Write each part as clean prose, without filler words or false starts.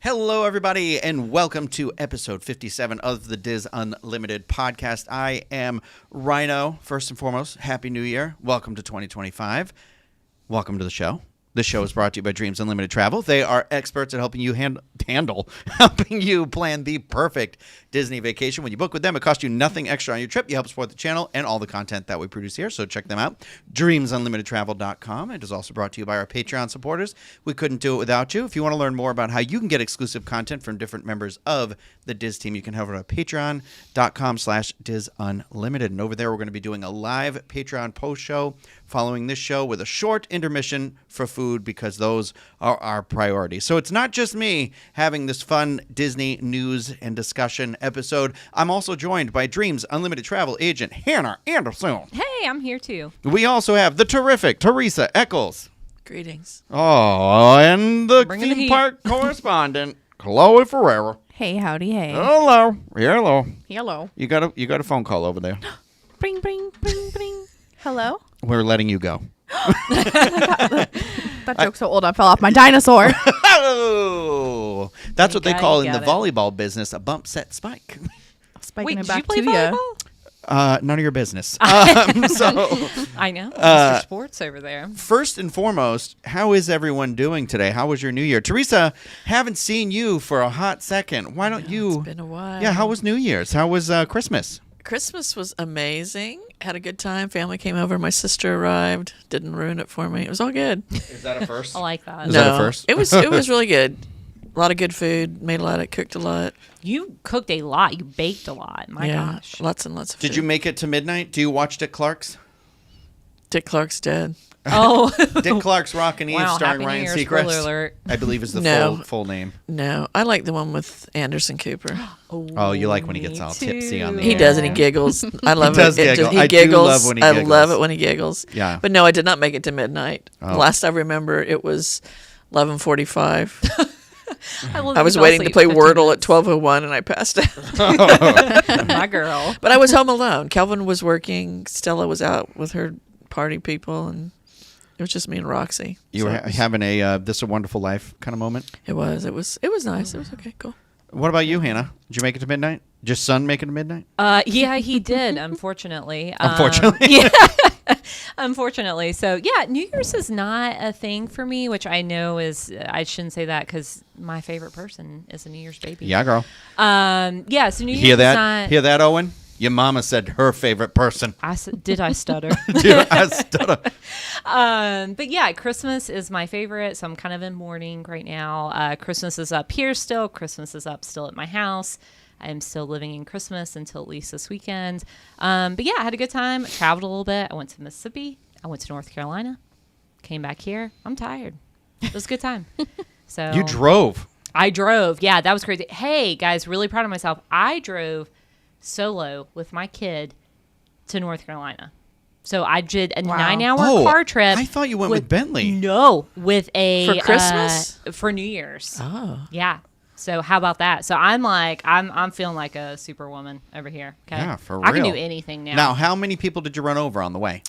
Hello, everybody, and welcome to episode 57 of the Diz Unlimited podcast. I am Rhino. First and foremost, Happy New Year. Welcome to 2025. Welcome to the show. This show is brought to you by Dreams Unlimited Travel. They are experts at helping you helping you plan the perfect Disney vacation. When you book with them, it costs you nothing extra on your trip. You help support the channel and all the content that we produce here, so check them out. DreamsUnlimitedTravel.com. It is also brought to you by our Patreon supporters. We couldn't do it without you. If you want to learn more about how you can get exclusive content from different members of the Diz team, you can head over to patreon.com/DizUnlimited. And over there, we're going to be doing a live Patreon post show following this show with a short intermission for food, because those are our priorities. So it's not just me having this fun Disney news and discussion episode. I'm also joined by Dreams Unlimited Travel agent Hannah Anderson. Hey, I'm here too. We also have the terrific Teresa Eccles. Greetings. Oh, and the Bringing the theme heat. park correspondent, Chloe Ferreira. Hey, howdy, hey. Hello. Hello. Hello. You got a phone call over there. Bring, bring, bring, bring. Hello? We're letting you go. That joke's so old I fell off my dinosaur. Oh, that's what they God, call you in the got it. volleyball business a bump set spike. Spiking Wait, it did back you play to ya. volleyball? None of your business. So, I know. Mr. Sports over there. first and foremost, how is everyone doing today? How was your New Year? Teresa, haven't seen you for a hot second. Why don't you? It's been a while. Yeah, how was New Year's? How was Christmas? Christmas was amazing. Had a good time. Family came over. My sister arrived. Didn't ruin it for me. It was all good. Is that a first? I like that. Is that a first? It was really good. A lot of good food. Made a lot. Cooked a lot. You cooked a lot. You baked a lot. My gosh. Lots and lots of food. Did you make it to midnight? Do you watch Dick Clark's? Dick Clark's dead. Oh. Dick Clark's Rockin' Eve, Wow, starring Happy New Ryan Year's, Seacrest. spoiler alert. I believe is the No. full name. No, I like the one with Anderson Cooper. Oh, you like when he me gets all too. tipsy on the He air. does, and he giggles. I love does it. giggle. He I do giggles. love when he I giggles. love it when he giggles. Yeah. But no, I did not make it to midnight. Oh. Last I remember, it was 11:45. I I was waiting to play Wordle at 12:01, and I passed out. My girl. But I was home alone. Kelvin was working. Stella was out with her party people, and it was just me and Roxy. You So were it was- having a This a Wonderful Life kind of moment? It was nice. It was okay. Cool. What about you, Hannah? Did you make it to midnight? Did your son make it to midnight? Yeah, he did, unfortunately. Unfortunately. Yeah. Unfortunately. So, yeah, New Year's is not a thing for me, which I know is, I shouldn't say that because my favorite person is a New Year's baby. Yeah, girl. Yeah, so New Year's Hear is that? not. Hear that, Owen? Your mama said her favorite person. Did I stutter? Dude, I stutter. But yeah, Christmas is my favorite, so I'm kind of in mourning right now. Christmas is up here still. Christmas is up still at my house. I'm still living in Christmas until at least this weekend. But yeah, I had a good time. I traveled a little bit. I went to Mississippi. I went to North Carolina. Came back here. I'm tired. It was a good time. So You drove. I drove. Yeah, that was crazy. Hey, guys, really proud of myself. I drove solo with my kid to North Carolina. So I did a 9-hour car trip. I thought you went with Bentley. No, with a For Christmas? for New Year's. Oh. Yeah. So how about that? So I'm feeling like a superwoman over here. Okay. Yeah, for I can real. do anything now. Now, how many people did you run over on the way?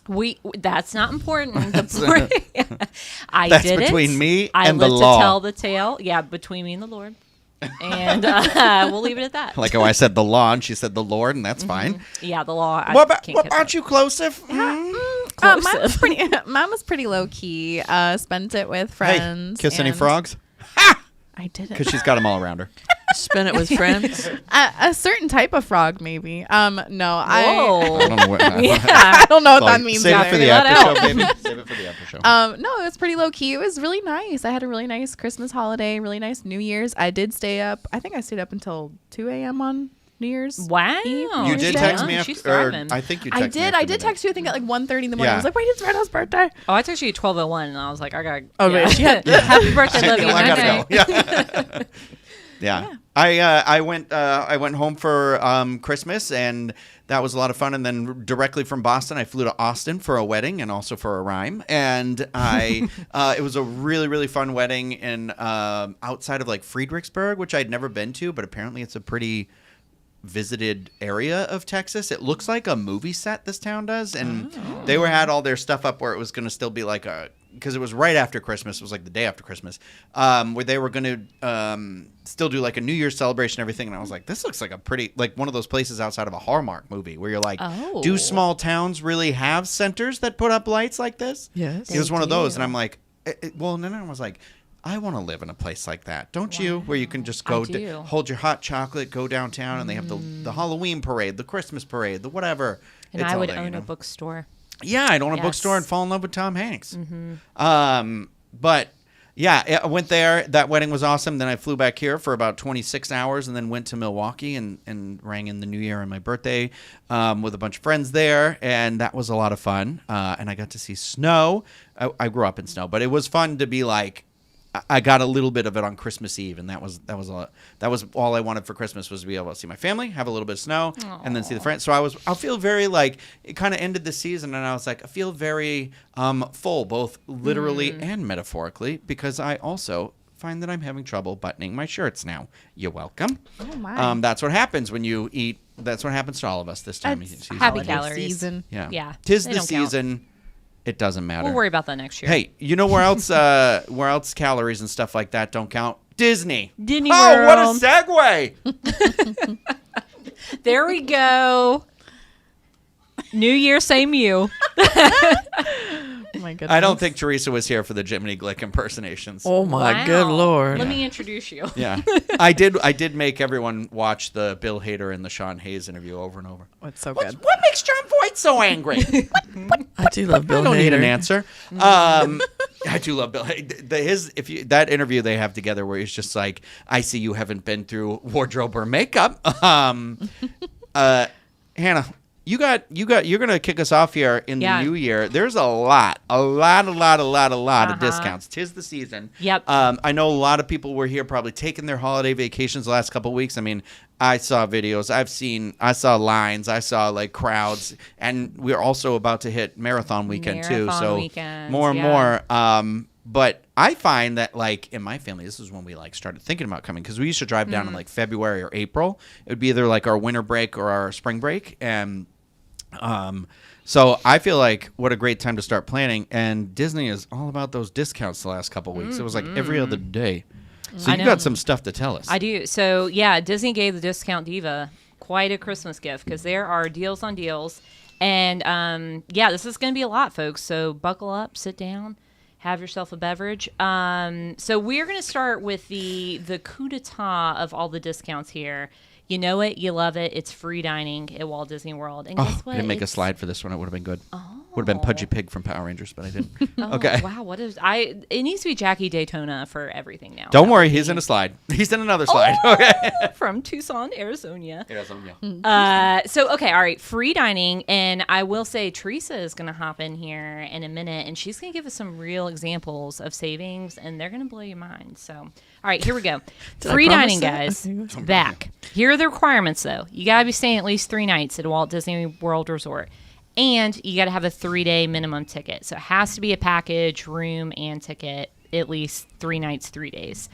That's not important. That's didn't. between me I and the lived law. to tell the tale. Yeah, between me and the Lord. And we'll leave it at that. Like how I said the law and she said the Lord, and that's fine. Yeah, the law. I What can't about catch up. you, Closif? Mine was pretty low key. Spent it with Hey, friends. kiss any and frogs? I didn't. Because she's got them all around her. Spent it with friends. A certain type of frog, maybe. No, Whoa. I don't know what. I don't know what that Like, means. Save it either. for the Figure that after show, baby. Save it for the after show. No, it was pretty low key. It was really nice. I had a really nice Christmas holiday, really nice New Year's. I did stay up. I think I stayed up until 2 a.m. on New Year's. Wow. You did she's text young. me She's after. Or thriving. I think you texted I me did. after I did midnight. text you, I think, at like 1:30 in the morning. Yeah. I was like, wait, it's Rena's birthday. Oh, I texted you at 12:01, and I was like, I got. Oh, yeah. wait. Happy birthday, love you. I gotta Night-night. go. Yeah. Yeah. I went home for Christmas, and that was a lot of fun. And then directly from Boston, I flew to Austin for a wedding and also for a rhyme. And it was a really, really fun wedding in outside of like Friedrichsburg, which I'd never been to, but apparently it's a pretty visited area of Texas. It looks like a movie set, this town does, and they had all their stuff up where it was going to still be like because it was right after Christmas. It was like the day after Christmas, where they were going to still do like a New Year's celebration and everything. And I was like, this looks like a pretty, like one of those places outside of a Hallmark movie where you're like, do small towns really have centers that put up lights like this? Yes. It was one of those. And I'm like, well, no, I was like, I want to live in a place like that. Don't you? Where you can just go hold your hot chocolate, go downtown, and they have the Halloween parade, the Christmas parade, the whatever. And I would own a bookstore. Yeah, I'd own a bookstore and fall in love with Tom Hanks. But yeah, I went there. That wedding was awesome. Then I flew back here for about 26 hours and then went to Milwaukee and rang in the New Year on my birthday with a bunch of friends there. And that was a lot of fun. And I got to see snow. I grew up in snow, but it was fun to be like, I got a little bit of it on Christmas Eve, and that was all I wanted for Christmas was to be able to see my family, have a little bit of snow, and then see the friends. So I feel very like it kind of ended the season, and I was like, I feel very full, both literally and metaphorically, because I also find that I'm having trouble buttoning my shirts now. You're welcome. Oh my! That's what happens when you eat. That's what happens to all of us this time of season. Happy calories. Season. Yeah. Tis the season. Count. It doesn't matter. We'll worry about that next year. Hey, you know where else calories and stuff like that don't count? Disney. Disney World. Oh, what a segue. There we go. New Year, same you. Oh my goodness. I don't think Teresa was here for the Jiminy Glick impersonations. Oh my good Lord. Let me introduce you. Yeah. I did make everyone watch the Bill Hader and the Sean Hayes interview over and over. Oh, it's so good. What makes John Voight so angry? I do love Bill Hader. I don't need an answer. I do love Bill Hader. That interview they have together where he's just like, I see you haven't been through wardrobe or makeup. Hannah, you're gonna kick us off here in the new year. There's a lot of discounts. 'Tis the season. Yep. I know a lot of people were here probably taking their holiday vacations the last couple of weeks. I mean, I saw videos. I saw lines. I saw like crowds, and we're also about to hit marathon weekend too. So more and more. But I find that like in my family, this is when we like started thinking about coming because we used to drive down in like February or April. It would be either like our winter break or our spring break, and so I feel like what a great time to start planning. And Disney is all about those discounts the last couple of weeks. It was like every other day. So you got some stuff to tell us. I do. So yeah, Disney gave the Discount Diva quite a Christmas gift because there are deals on deals, and this is going to be a lot, folks. So buckle up, sit down. Have yourself a beverage. So we're going to start with the coup d'etat of all the discounts here. You know it. You love it. It's free dining at Walt Disney World. And guess what? I didn't make a slide for this one. It would have been good. Would have been Pudgy Pig from Power Rangers, but I didn't. Okay. Wow. It needs to be Jackie Daytona for everything now. Don't worry. He's in a slide. He's in another slide. Okay. From Tucson, Arizona. So, okay. All right. Free dining. And I will say Teresa is going to hop in here in a minute, and she's going to give us some real examples of savings, and they're going to blow your mind. So, all right. Here we go. Free dining, guys. Back. Here are the requirements, though. You got to be staying at least 3 nights at Walt Disney World Resort. And you got to have a 3-day minimum ticket. So it has to be a package, room, and ticket, at least 3 nights, 3 days.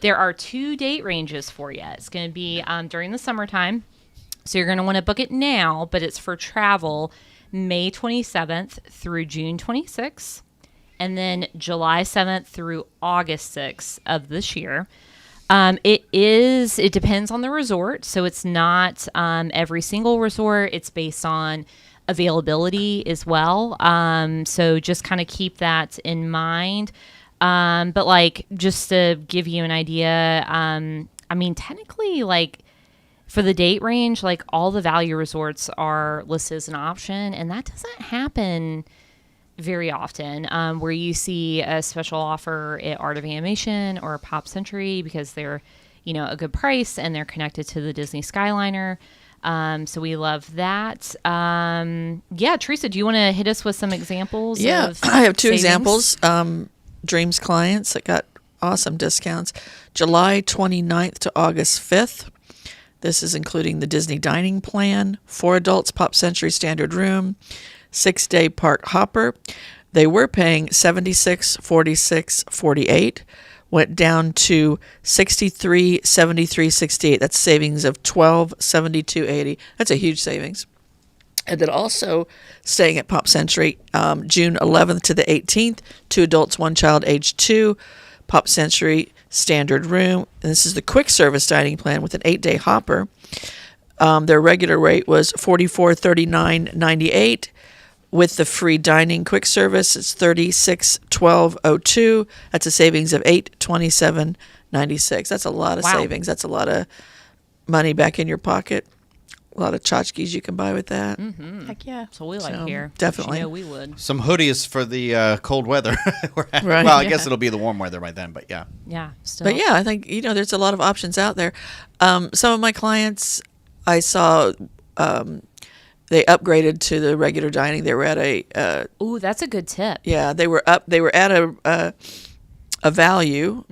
There are 2 date ranges for you. It's going to be during the summertime. So you're going to want to book it now, but it's for travel May 27th through June 26th. And then July 7th through August 6th of this year. It depends on the resort. So it's not every single resort. It's based on availability as well. So just kind of keep that in mind. But like, just to give you an idea, I mean, technically, like for the date range, like all the value resorts are listed as an option, and that doesn't happen very often, where you see a special offer at Art of Animation or Pop Century because they're, a good price and they're connected to the Disney Skyliner. So we love that. Teresa, do you want to hit us with some examples? Yeah, of I have 2 savings? examples. Dreams clients that got awesome discounts. July 29th to August 5th. This is including the Disney dining plan, 4 adults, Pop Century standard room, 6-day park hopper. They were paying $76, $46, $48. Went down to $63, $73, $68. That's savings of $12, $72, $80. That's a huge savings. And then also staying at Pop Century, June 11th to the 18th, 2 adults, 1 child, age 2, Pop Century standard room. And this is the quick service dining plan with an 8-day hopper. Their regular rate was $44, $39, $98. With the free dining quick service, it's $36, $12, $02. That's a savings of $8, $27, $96. That's a lot of savings. That's a lot of money back in your pocket. A lot of tchotchkes you can buy with that. Mm-hmm. Heck yeah. So we like here. Definitely. You know we would. Some hoodies for the cold weather. Right. Well, I guess it'll be the warm weather by then, but yeah. Yeah. Still. But yeah, I think, there's a lot of options out there. Some of my clients I saw, they upgraded to the regular dining. They were at a... Ooh, that's a good tip. Yeah, they were at a value,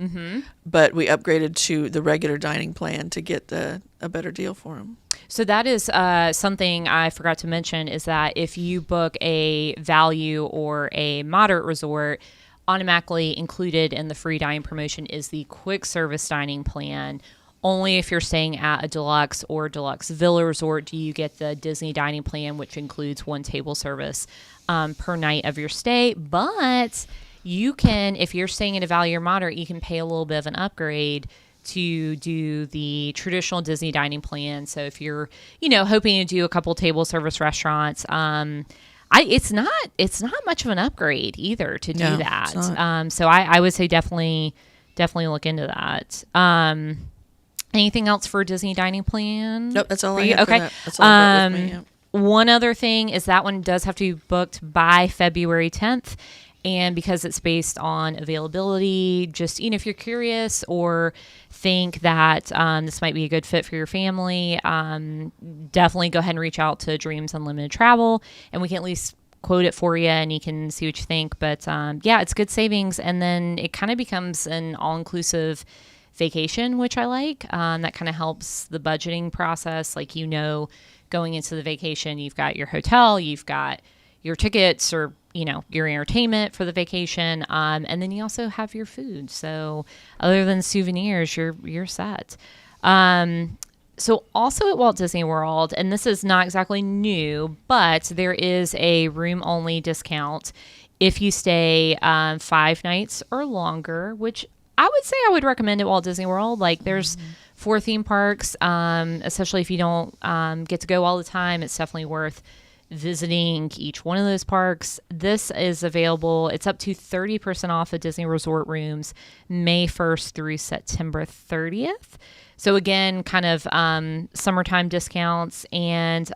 but we upgraded to the regular dining plan to get a better deal for them. So that is something I forgot to mention, is that if you book a value or a moderate resort, automatically included in the free dining promotion is the quick service dining plan. Only if you're staying at a deluxe or deluxe villa resort do you get the Disney dining plan, which includes 1 table service per night of your stay. But you can, if you're staying in a value or moderate, you can pay a little bit of an upgrade to do the traditional Disney dining plan. So if you're, hoping to do a couple table service restaurants, it's not much of an upgrade either to do that. So I would say definitely look into that. Anything else for Disney dining plan? Nope, that's all I have. have. Okay. For that. That's all I brought with me. Yeah. One other thing is that one does have to be booked by February 10th. And because it's based on availability, just, if you're curious or think that this might be a good fit for your family, definitely go ahead and reach out to Dreams Unlimited Travel, and we can at least quote it for you and you can see what you think. But it's good savings. And then it kind of becomes an all-inclusive vacation, which I like. That kind of helps the budgeting process. Like, going into the vacation, you've got your hotel, you've got your tickets or your entertainment for the vacation, and then you also have your food. So other than souvenirs, you're set. So also at Walt Disney World, and this is not exactly new, but there is a room-only discount if you stay 5 nights or longer, which I would say I would recommend at Walt Disney World. Like, there's 4 theme parks, especially if you don't get to go all the time. It's definitely worth visiting each one of those parks. This is available. It's up to 30% off of Disney Resort rooms May 1st through September 30th. So again, kind of summertime discounts, and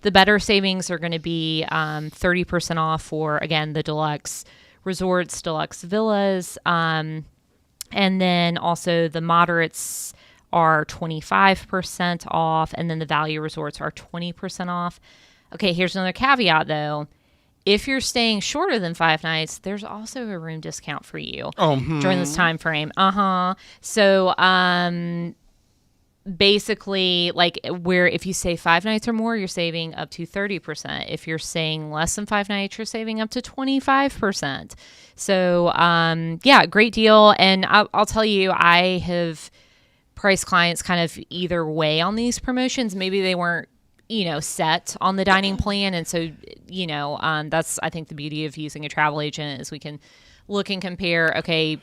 the better savings are going to be 30% off for, again, the deluxe resorts, deluxe villas, and then also the moderates are 25% off, and then the value resorts are 20% off. Okay, here's another caveat, though. If you're staying shorter than 5 nights, there's also a room discount for you during this time frame. So basically, like, where if you stay 5 nights or more, you're saving up to 30%. If you're staying less than 5 nights, you're saving up to 25%. So, great deal. And I'll tell you, I have priced clients kind of either way on these promotions. Maybe they weren't set on the dining plan. And so, that's, I think, the beauty of using a travel agent is we can look and compare, okay,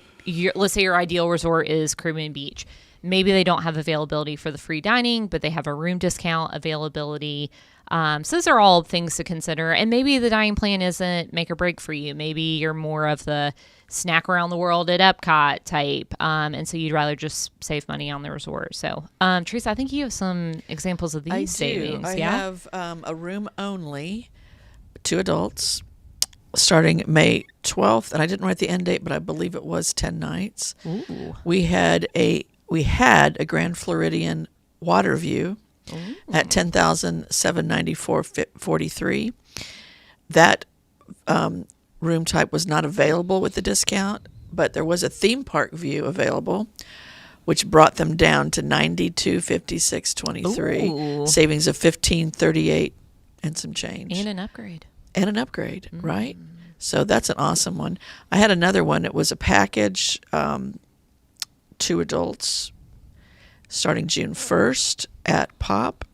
let's say your ideal resort is Caribbean Beach. Maybe they don't have availability for the free dining, but they have a room discount availability. So those are all things to consider. And maybe the dining plan isn't make or break for you. Maybe you're more of the snack around the world at Epcot type. And so you'd rather just save money on the resort. So, Teresa, I think you have some examples of these savings. I have a room only, 2 adults, starting May 12th. And I didn't write the end date, but I believe it was 10 nights. Ooh. We had a Grand Floridian water view at $10,794.43. That room type was not available with the discount. but there was a theme park view available, which brought them down to $92.56.23, Ooh. savings of $15.38 and some change. And an upgrade. Right? So that's an awesome one. I had another one. It was a package, 2 adults, starting June 1st at Pop.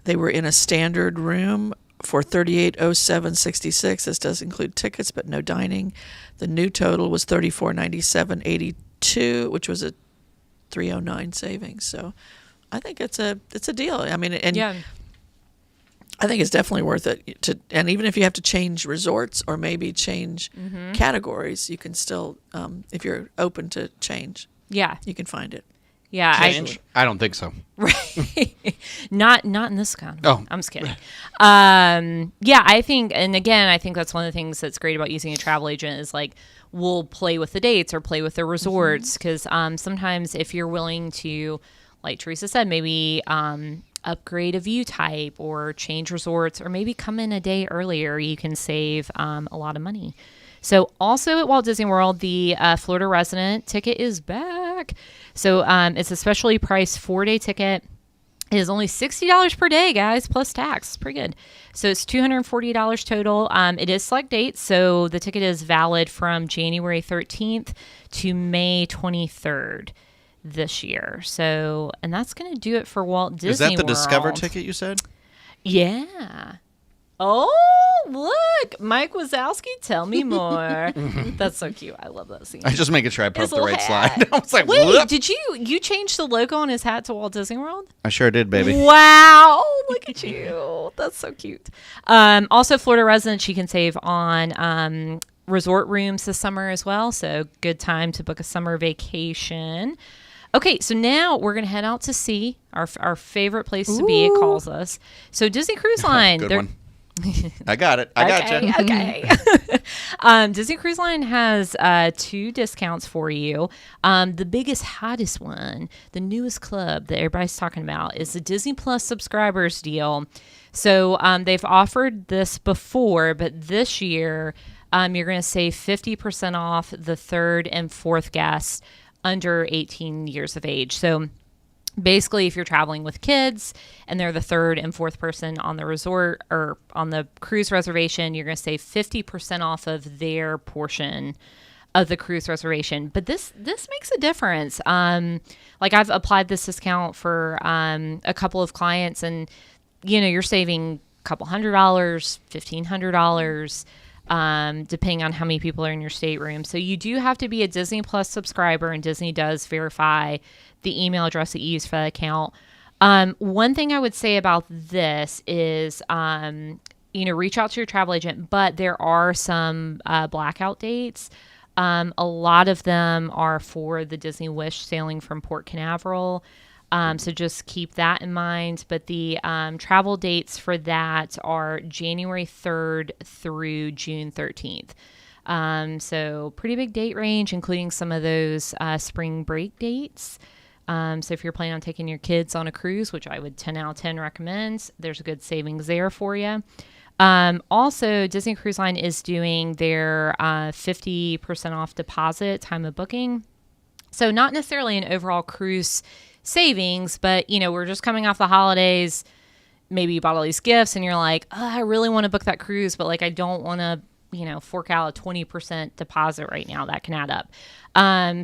They were in a standard room for $38.07.66. This does include tickets, but no dining. The new total was $34.97.82, which was a $309 savings. So I think it's a deal. I mean, and Yeah. I think it's definitely worth it to, and even if you have to change resorts or maybe change categories, you can still, if you're open to change, Yeah. you can find it. Yeah. Change? I don't think so. Right. not in this economy. Oh. I'm just kidding. Yeah, I think, and again, I think that's one of the things that's great about using a travel agent is like, we'll play with the dates or play with the resorts. Because sometimes if you're willing to, like Teresa said, maybe upgrade a view type or change resorts or maybe come in a day earlier, you can save a lot of money. So also at Walt Disney World, the Florida resident ticket is back. So it's a specially priced 4-day ticket. It is only $60 per day, guys, plus tax. It's pretty good. So it's $240 total. It is select dates, so the ticket is valid from January 13th to May 23rd this year. So, and that's going to do it for Walt Disney Is that the World. Discover ticket you said? Yeah. Oh, look. Mike Wazowski, tell me more. That's so cute. I love that scene. I was just making sure I put up His the little right hat. slide. I was like, Wait, whoop. did you change the logo on his hat to Walt Disney World? I sure did, baby. Wow, look at you. That's so cute. Also, Florida residents, you can save on resort rooms this summer as well. So good time to book a summer vacation. Okay, so now we're going to head out to sea, our favorite place to be, it calls us. So Disney Cruise Line. Good one. I got it. I got you. Okay. Disney Cruise Line has 2 discounts for you. The biggest, hottest one, the newest club that everybody's talking about, is the Disney Plus subscribers deal. So they've offered this before, but this year you're going to save 50% off the 3rd and 4th guests under 18 years of age. So basically, if you're traveling with kids and they're the 3rd and 4th person on the resort or on the cruise reservation, you're going to save 50% off of their portion of the cruise reservation. But this makes a difference. Like I've applied this discount for a couple of clients, and you're saving a couple $100, $1,500. Depending on how many people are in your stateroom. So you do have to be a Disney Plus subscriber, and Disney does verify the email address that you use for that account. One thing I would say about this is, reach out to your travel agent, but there are some blackout dates. A lot of them are for the Disney Wish sailing from Port Canaveral. So just keep that in mind. But the travel dates for that are January 3rd through June 13th. So pretty big date range, including some of those spring break dates. So if you're planning on taking your kids on a cruise, which I would 10 out of 10 recommend, there's a good savings there for you. Also, Disney Cruise Line is doing their 50% off deposit time of booking. So not necessarily an overall cruise savings, but we're just coming off the holidays. Maybe you bought all these gifts and you're like, oh, I really want to book that cruise, but like I don't want to fork out a 20% deposit right now. That can add up.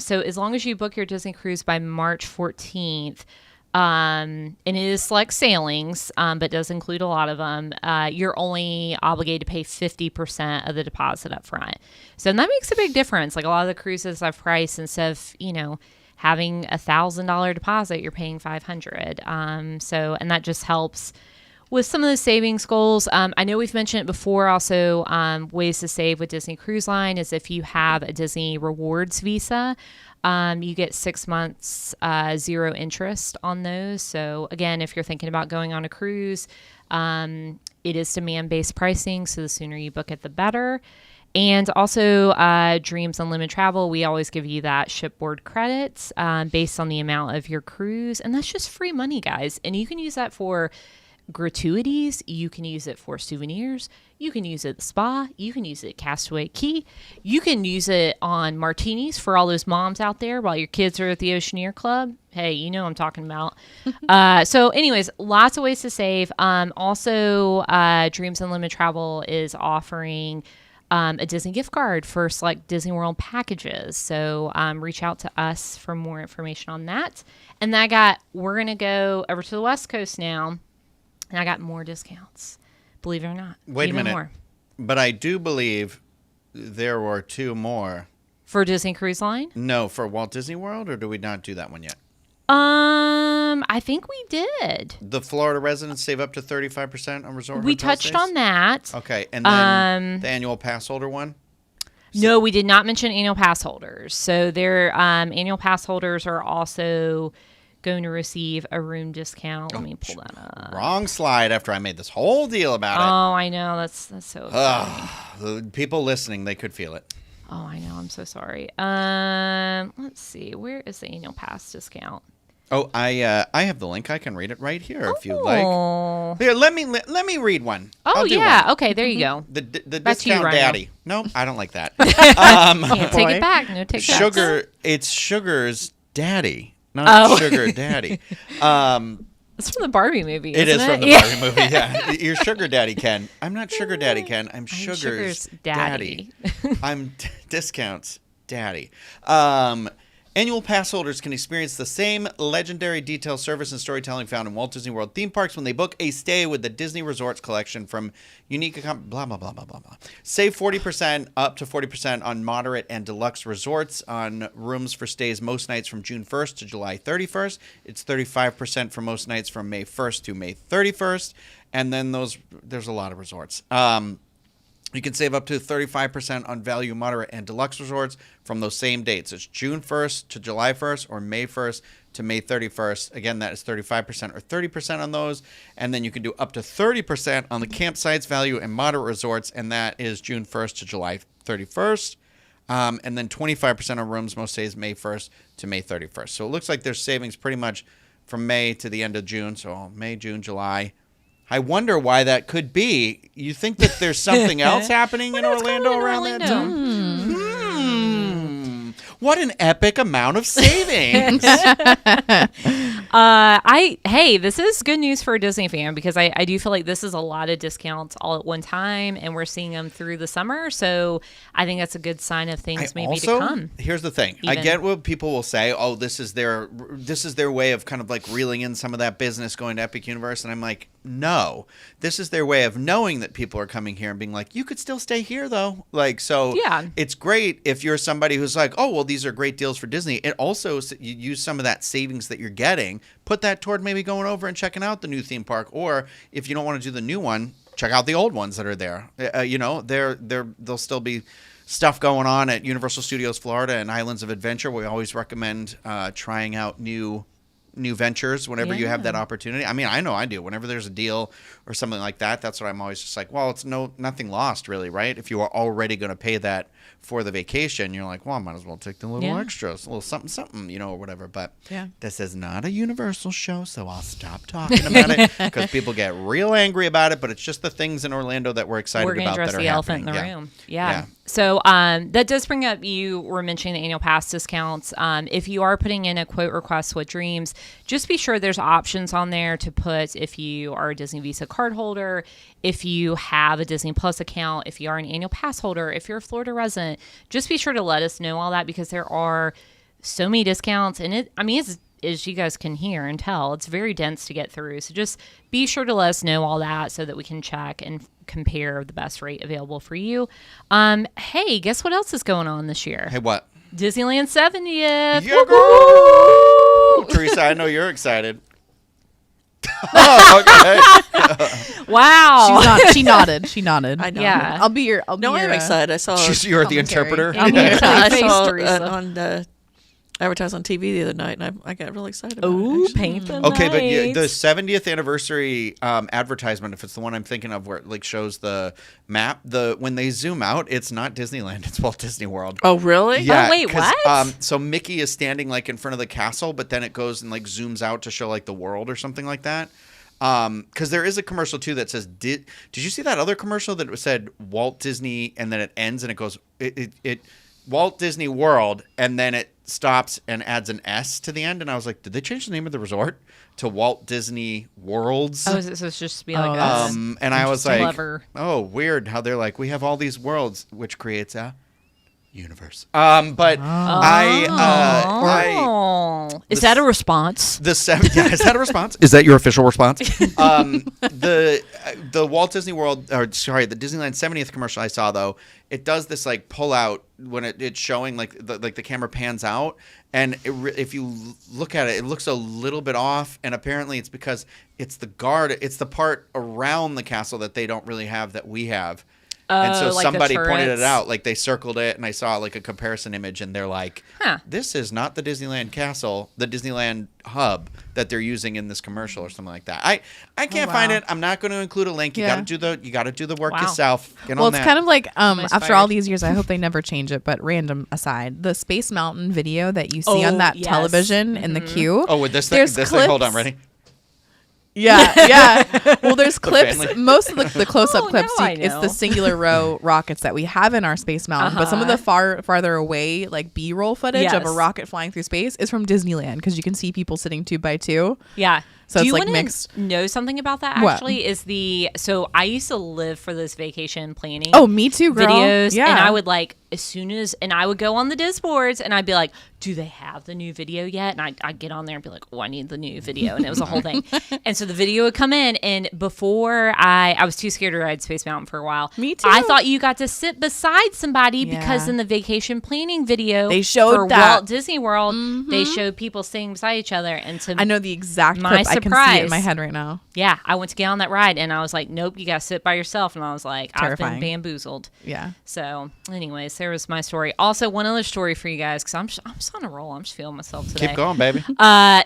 So as long as you book your Disney cruise by March 14th, and it is select sailings, but does include a lot of them, you're only obligated to pay 50% of the deposit up front. So that makes a big difference. Like a lot of the cruises I've priced, instead of having $1,000 deposit, you're paying $500. So, and that just helps with some of the savings goals. I know we've mentioned it before. Also, ways to save with Disney Cruise Line is if you have a Disney Rewards Visa, you get 6 months, 0 interest on those. So again, if you're thinking about going on a cruise, it is demand-based pricing. So the sooner you book it, the better. And also, Dreams Unlimited Travel, we always give you that shipboard credits based on the amount of your cruise. And that's just free money, guys. And you can use that for gratuities. You can use it for souvenirs. You can use it at the spa. You can use it at Castaway Key. You can use it on martinis for all those moms out there while your kids are at the Oceaneer Club. Hey, you know what I'm talking about. So anyways, lots of ways to save. Also, Dreams Unlimited Travel is offering a Disney gift card for select Disney World packages. So reach out to us for more information on that. And we're going to go over to the West Coast now. And I got more discounts. Believe it or not. Wait Even a minute. More. But I do believe there were 2 more. For Disney Cruise Line? No, for Walt Disney World, or do we not do that one yet? I think we did. The Florida residents save up to 35% on resort We hotel touched stays? on that. Okay, and then the annual pass holder one? No, we did not mention annual pass holders. So their annual pass holders are also going to receive a room discount. Let me pull that up. Wrong slide after I made this whole deal about Oh, I know. That's so exciting. The people listening, they could feel it. Oh, I know. I'm so sorry. Let's see. Where is the annual pass discount? Oh, I have the link. I can read it right here if you'd like. Oh, Here, let me read one. oh I'll do yeah. one. Okay, there you go. The Back to you, discount Rhino. daddy. No, I don't like that. Can't take it back. No take backs. Sugar. It's Sugar's daddy, not Sugar Daddy. It's from the Barbie movie. It is isn't from the Yeah. Barbie movie. Yeah, you're Sugar Daddy Ken. I'm not Sugar Daddy Ken. I'm Sugar's daddy. I'm discounts daddy. Annual pass holders can experience the same legendary detail, service, and storytelling found in Walt Disney World theme parks when they book a stay with the Disney Resorts collection from unique blah, blah, blah, blah, blah, blah. Save 40%, up to 40% on moderate and deluxe resorts on rooms for stays most nights from June 1st to July 31st. It's 35% for most nights from May 1st to May 31st. And then there's a lot of resorts. You can save up to 35% on value, moderate, and deluxe resorts from those same dates. It's June 1st to July 1st or May 1st to May 31st. Again, that is 35% or 30% on those. And then you can do up to 30% on the campsites, value, and moderate resorts, and that is June 1st to July 31st. And then 25% on rooms most days May 1st to May 31st. So it looks like there's savings pretty much from May to the end of June. So May, June, July. I wonder why that could be. You think that there's something else happening in Orlando around that time? What an epic amount of savings. Hey, this is good news for a Disney fan because I do feel like this is a lot of discounts all at one time, and we're seeing them through the summer. So I think that's a good sign of things to come. Here's the thing. I get what people will say. Oh, this is their way of kind of like reeling in some of that business going to Epic Universe, and I'm like, no, this is their way of knowing that people are coming here and being like, you could still stay here though. Like, so yeah. It's great if you're somebody who's like, oh, well, these are great deals for Disney. It also, you use some of that savings that you're getting, put that toward maybe going over and checking out the new theme park. Or if you don't want to do the new one, check out the old ones that are there. There'll still be stuff going on at Universal Studios Florida and Islands of Adventure. We always recommend trying out new ventures whenever you have that opportunity. I mean, I know I do. Whenever there's a deal or something like that, that's what I'm always just like, well, it's nothing lost really, right? If you are already going to pay that for the vacation, you're like, well, I might as well take the little extras, a little something, or whatever. But this is not a Universal show, so I'll stop talking about it because people get real angry about it. But it's just the things in Orlando that we're excited about that are happening. We're going to address the elephant in the room. Yeah. So that does bring up, you were mentioning the annual pass discounts. If you are putting in a quote request with Dreams, just be sure there's options on there to put if you are a Disney Visa card holder, if you have a Disney Plus account, if you are an annual pass holder, if you're a Florida resident, just be sure to let us know all that because there are so many discounts. And it's, as you guys can hear and tell, it's very dense to get through. So just be sure to let us know all that so that we can check and compare the best rate available for you. Hey, guess what else is going on this year? Hey, what? Disneyland 70th. Yeah, girl! Teresa, I know you're excited. Oh, okay. Wow. She nodded. She nodded. I know. Yeah. I'll be your. I'm excited. I saw. You're the commentary. interpreter. I'm here. I Face, saw Teresa. on advertised on TV the other night, and I got really excited about Ooh, it. paint the Okay, but night. the 70th anniversary advertisement, if it's the one I'm thinking of where it like shows the map, when they zoom out, it's not Disneyland, it's Walt Disney World. Oh, really? Yeah. Oh, wait, 'cause, what? So Mickey is standing like in front of the castle, but then it goes and like zooms out to show like the world or something like that. Because there is a commercial too that says, did you see that other commercial that said Walt Disney and then it ends and it goes it Walt Disney World and then it stops and adds an S to the end, and I was like, did they change the name of the resort to Walt Disney Worlds? Oh, so it's just to be like and I was like, clever. oh, weird how they're like, we have all these worlds, which creates a universe. But Is that a response? is that a response? Is that your official response? The Walt Disney World, the Disneyland 70th commercial I saw though, it does this like pull out when it's showing like the camera pans out, and if you look at it, it looks a little bit off, and apparently it's because it's the part around the castle that they don't really have that we have. And so like somebody the pointed it turrets? out, like they circled it, and I saw like a comparison image, and they're like, this is not the Disneyland castle, the Disneyland hub that they're using in this commercial or something like that. I can't find it. I'm not going to include a link. You got to do the work yourself. Get well, on it's that. kind of like after all inspired. these years, I hope they never change it. But random aside, the Space Mountain video that you see on that television in the queue. Oh, with this thing, hold on, ready? Yeah. Well, there's clips. family. Most of the close-up clips, now I it's know. the singular row rockets that we have in our Space Mountain. But some of the farther away, like B-roll footage of a Yes. rocket flying through space is from Disneyland because you can see people sitting 2 by 2. Yeah. So Do it's you like wanna mixed. know something about that What? actually? So I used to live for this vacation planning. Oh, me too, girl. Videos. Yeah. And I would I would go on the Diz boards and I'd be like, do they have the new video yet? And I'd get on there and be like, oh, I need the new video. And it was a whole thing. And so the video would come in. And before I was too scared to ride Space Mountain for a while. Me too. I thought you got to sit beside somebody Yeah. because in the vacation planning video They showed for that. Walt Disney World, they showed people sitting beside each other. And to I know the exact my clip. I can see it surprise. in my head right now. yeah, I went to get on that ride and I was like, nope, you got to sit by yourself. And I was like, I've Terrifying. been bamboozled. Yeah. So, anyways, there was my story. Also, one other story for you guys because I'm just on a roll. I'm just feeling myself today. Keep going, baby.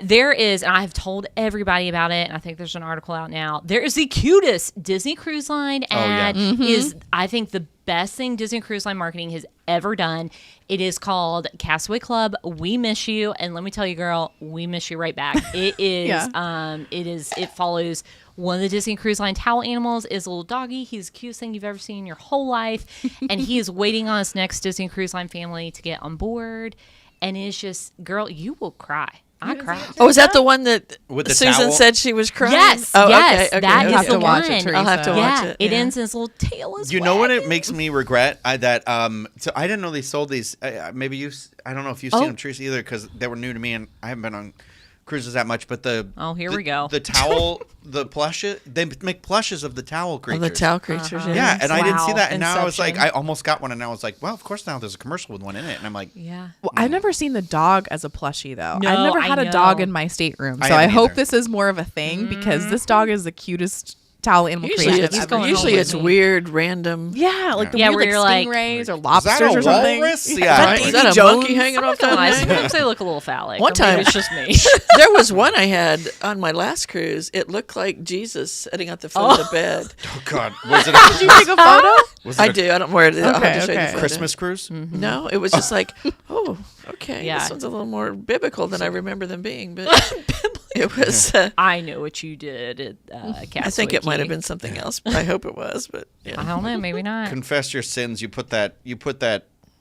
There is, and I've told everybody about it, and I think there's an article out now. There is the cutest Disney Cruise Line ad. Is I think the best thing Disney Cruise Line marketing has ever done. It is called Castaway Club. We miss you, and let me tell you, girl, we miss you right back. It is. Yeah. It follows. One of the Disney Cruise Line towel animals is a little doggy. He's the cutest thing you've ever seen in your whole life. And he is waiting on his next Disney Cruise Line family to get on board. And it's just, girl, you will cry. I cried. Oh, is that the one that With the Susan towel? said she was crying? Yes, Oh, yes, okay, okay, that okay. is have the to watch one. it, Teresa. I'll have to watch Yeah, it. it yeah. ends and his little tail is You know what it wagging. makes me regret? So I didn't know they sold these. Maybe I don't know if you've seen them, Teresa, either, because they were new to me and I haven't been on cruises that much. But Oh, here we go. The towel, the plushes. They make plushes of the towel Oh, creatures. the towel creatures. Yeah, and I didn't see Wow, that, and now I was like, Inception. I almost got one, and I was like, well, of course now there's a commercial with one in it, and I'm like, Yeah. Well, I've never seen the dog as a plushie though. No, I've never I had a dog know. in my stateroom, I so I haven't hope either. this is more of a thing because this dog is the cutest towel animal Usually creation it's, I've ever going usually home it's with me. weird, random. Yeah, like the Yeah, weird where you're like, stingrays or is lobsters that a or something. walrus? Is Yeah, that, is that a monkey hanging off Come that on, head? sometimes they look a little phallic. One Or maybe time- it's just me. There was one I had on my last cruise. It looked like Jesus sitting at the foot of the bed. Oh God, was it Did you take a photo? was I it a do. I don't wear it. I'll have to Okay, show you the okay. photo. Christmas cruise? No, it was just like, oh, okay. Yeah. This one's a little more biblical than I remember them being, but it was. I know what you did at Castaway I think it might have Key. been something else. I hope it was, but I yeah. don't know. Maybe not. Confess your sins. You put that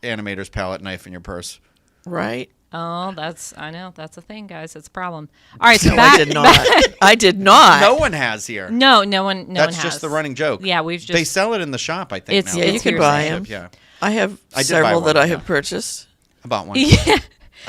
animator's palette knife in your purse. Right? Oh, I know that's a thing, guys. It's a problem. All right, so No, back. I did not. I did not. No one has here. No one. No That's one just has. the running joke. Yeah, we've just. They sell it in the shop, I think. It's- now. Yeah, you It's can here buy saying. them. Yeah, I have I did buy several one, that I yeah. have purchased. about one. Yeah.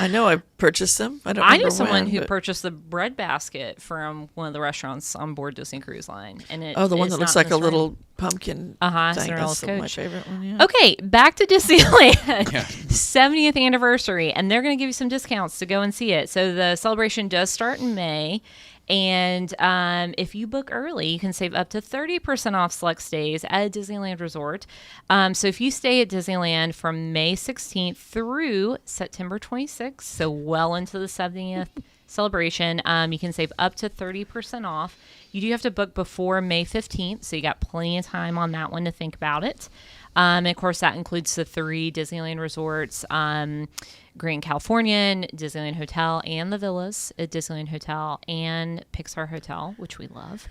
I know I purchased them. I don't. I remember knew someone when, who but- purchased the bread basket from one of the restaurants on board Disney Cruise Line, and it. Oh, the one it's that looks not like in a this little room. pumpkin. Uh-huh, thing. Cinderella's That's my coach. favorite one. Yeah. Okay, back to Disneyland. Yeah. 70th anniversary, and they're going to give you some discounts to go and see it. So the celebration does start in May, and if you book early, you can save up to 30% off select stays at a Disneyland resort. So if you stay at Disneyland from May 16th through September 26th, so well into the 70th celebration, you can save up to 30% off. You do have to book before May 15th, so you got plenty of time on that one to think about it. And of course, that includes the 3 Disneyland resorts, Grand Californian, Disneyland Hotel, and the Villas at Disneyland Hotel, and Pixar Hotel, which we love.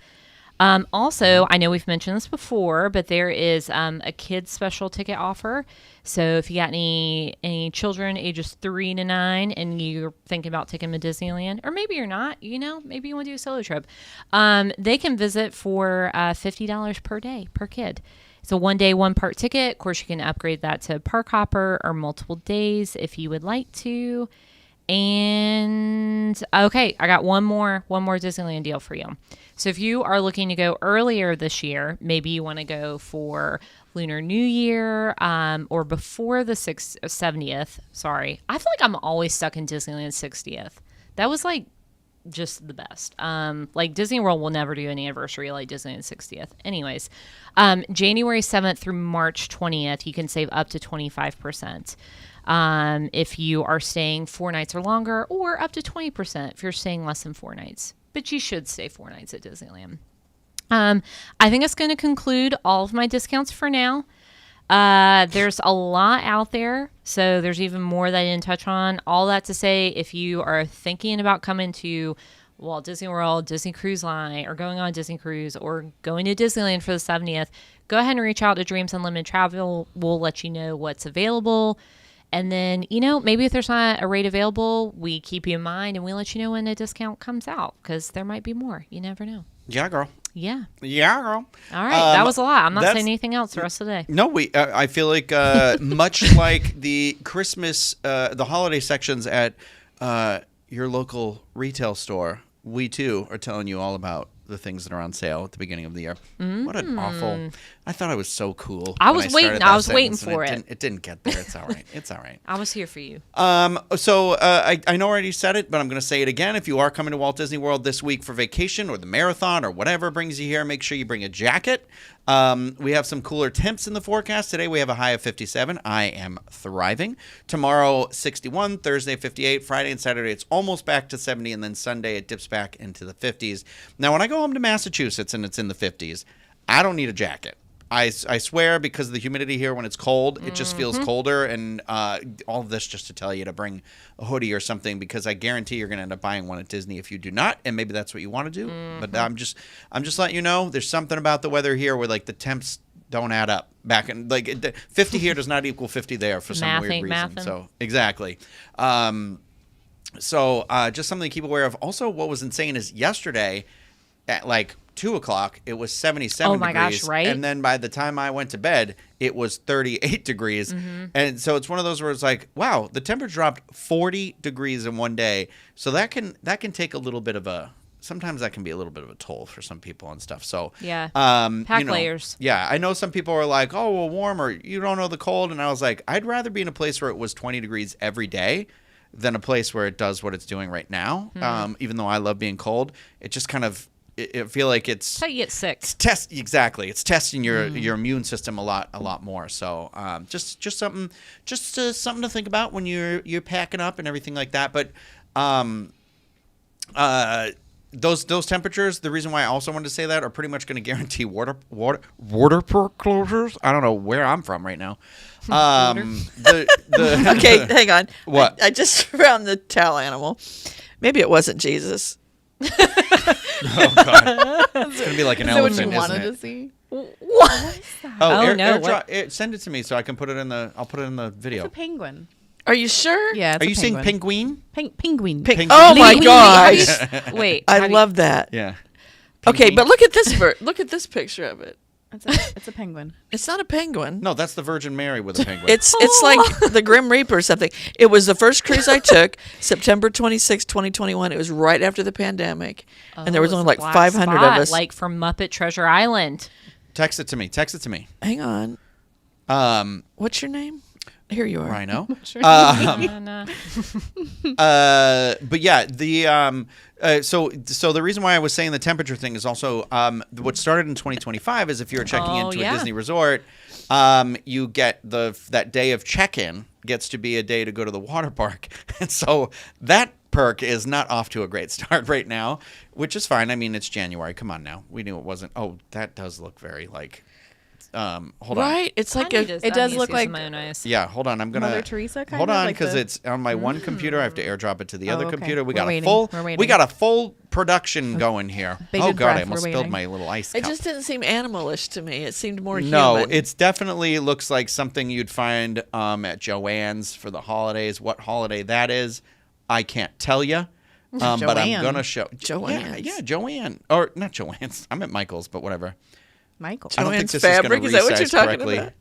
Also, I know we've mentioned this before, but there is a kids special ticket offer. So if you got any children ages 3 to 9 and you're thinking about taking them to Disneyland, or maybe you're not, maybe you want to do a solo trip, they can visit for $50 per day per kid. It's a 1-day, 1-part ticket. Of course, you can upgrade that to park hopper or multiple days if you would like to. And okay, I got one more Disneyland deal for you. So if you are looking to go earlier this year, maybe you want to go for Lunar New Year, or before the 70th. Sorry, I feel like I'm always stuck in Disneyland 60th. That was like just the best. Like Disney World will never do an anniversary like Disneyland 60th. Anyways, January 7th through March 20th, you can save up to 25%. If you are staying 4 nights or longer, or up to 20% if you're staying less than 4 nights. But you should stay 4 nights at Disneyland. I think it's going to conclude all of my discounts for now. There's a lot out there, so there's even more that I didn't touch on. All that to say, if you are thinking about coming to Walt Disney World, Disney Cruise Line, or going on a Disney Cruise, or going to Disneyland for the 70th, go ahead and reach out to Dreams Unlimited Travel. We'll let you know what's available. And then, maybe if there's not a rate available, we keep you in mind and we let you know when a discount comes out, because there might be more. You never know. Yeah, girl. Yeah. Yeah, girl. All right. That was a lot. I'm not saying anything else the rest of the day. No, I feel like much like the Christmas, the holiday sections at your local retail store, we too are telling you all about the things that are on sale at the beginning of the year. What an awful... I thought I was so cool. I was waiting for it. It didn't get there. It's all right. It's all right. I was here for you. So I know I already said it, but I'm going to say it again. If you are coming to Walt Disney World this week for vacation or the marathon or whatever brings you here, make sure you bring a jacket. We have some cooler temps in the forecast. Today we have a high of 57. I am thriving. Tomorrow, 61. Thursday, 58. Friday and Saturday, it's almost back to 70. And then Sunday, it dips back into the 50s. Now, when I go home to Massachusetts and it's in the 50s, I don't need a jacket. I swear, because of the humidity here when it's cold, it just feels colder. And all of this just to tell you to bring a hoodie or something, because I guarantee you're going to end up buying one at Disney if you do not. And maybe that's what you want to do. But I'm just letting you know, there's something about the weather here where like the temps don't add up. Back in 50 here does not equal 50 there for some weird reason. So exactly. So just something to keep aware of. Also, what was insane is yesterday at 2 o'clock, it was 77 degrees. Oh my gosh, right? And then by the time I went to bed, it was 38 degrees. And so it's one of those where it's like, wow, the temperature dropped 40 degrees in one day. So that can take a little bit of sometimes that can be a little bit of a toll for some people and stuff. So yeah, pack layers. Yeah, I know some people are like, oh, well, warm, or you don't know the cold. And I was like, I'd rather be in a place where it was 20 degrees every day than a place where it does what it's doing right now. Even though I love being cold, it just kind of, I feel like it's how you get sick. It's testing your immune system a lot more. So just something to think about when you're packing up and everything like that. But those temperatures, the reason why I also wanted to say that, are pretty much going to guarantee water park closures. I don't know where I'm from right now. Okay, hang on. What? I just found the towel animal. Maybe it wasn't Jesus. Oh God! It's gonna be like an elephant, what you isn't wanted it? to see? What? Oh no! Send it to me so I can put it in the. I'll put it in the video. It's a penguin. Are you sure? Yeah. It's Are you saying penguin? Penguin. Oh my gosh! Wait, I love that. Yeah. Okay, but look at this. Look at this picture of it. It's a penguin. It's not a penguin. No, that's the Virgin Mary with a penguin. It's like the Grim Reaper or something. It was the first cruise I took, September 26, 2021. It was right after the pandemic, and there was only like 500 of us. Like from Muppet Treasure Island. Text it to me. Hang on. What's your name? Here you are. Rhino. Sure. But yeah, so the reason why I was saying the temperature thing is also what started in 2025 is if you're checking into a Disney resort, you get that day of check-in gets to be a day to go to the water park, and so that perk is not off to a great start right now, which is fine. I mean, it's January. Come on now, we knew it wasn't. Oh, that does look very like. Hold on. Right? It's like I a. need to- it I does need to look see like- some mayonnaise. Yeah, hold on. I'm gonna Mother Teresa kind hold of on like because the- it's on my one computer. I have to airdrop it to the other okay. computer. We We're got waiting. a full. We're waiting. We got a full production going here. Bated Oh god, breath. I almost We're spilled waiting. my little ice It cup. just didn't seem animalish to me. It seemed more No, human. it's definitely looks like something you'd find at Joann's for the holidays. What holiday that is, I can't tell you. But I'm Joanne. gonna show Joann's. Yeah, Joanne, or not Joann's. I'm at Michael's, but whatever. Michael. I don't think Joann's this is gonna fabric. Is that what you're resize talking correctly. about?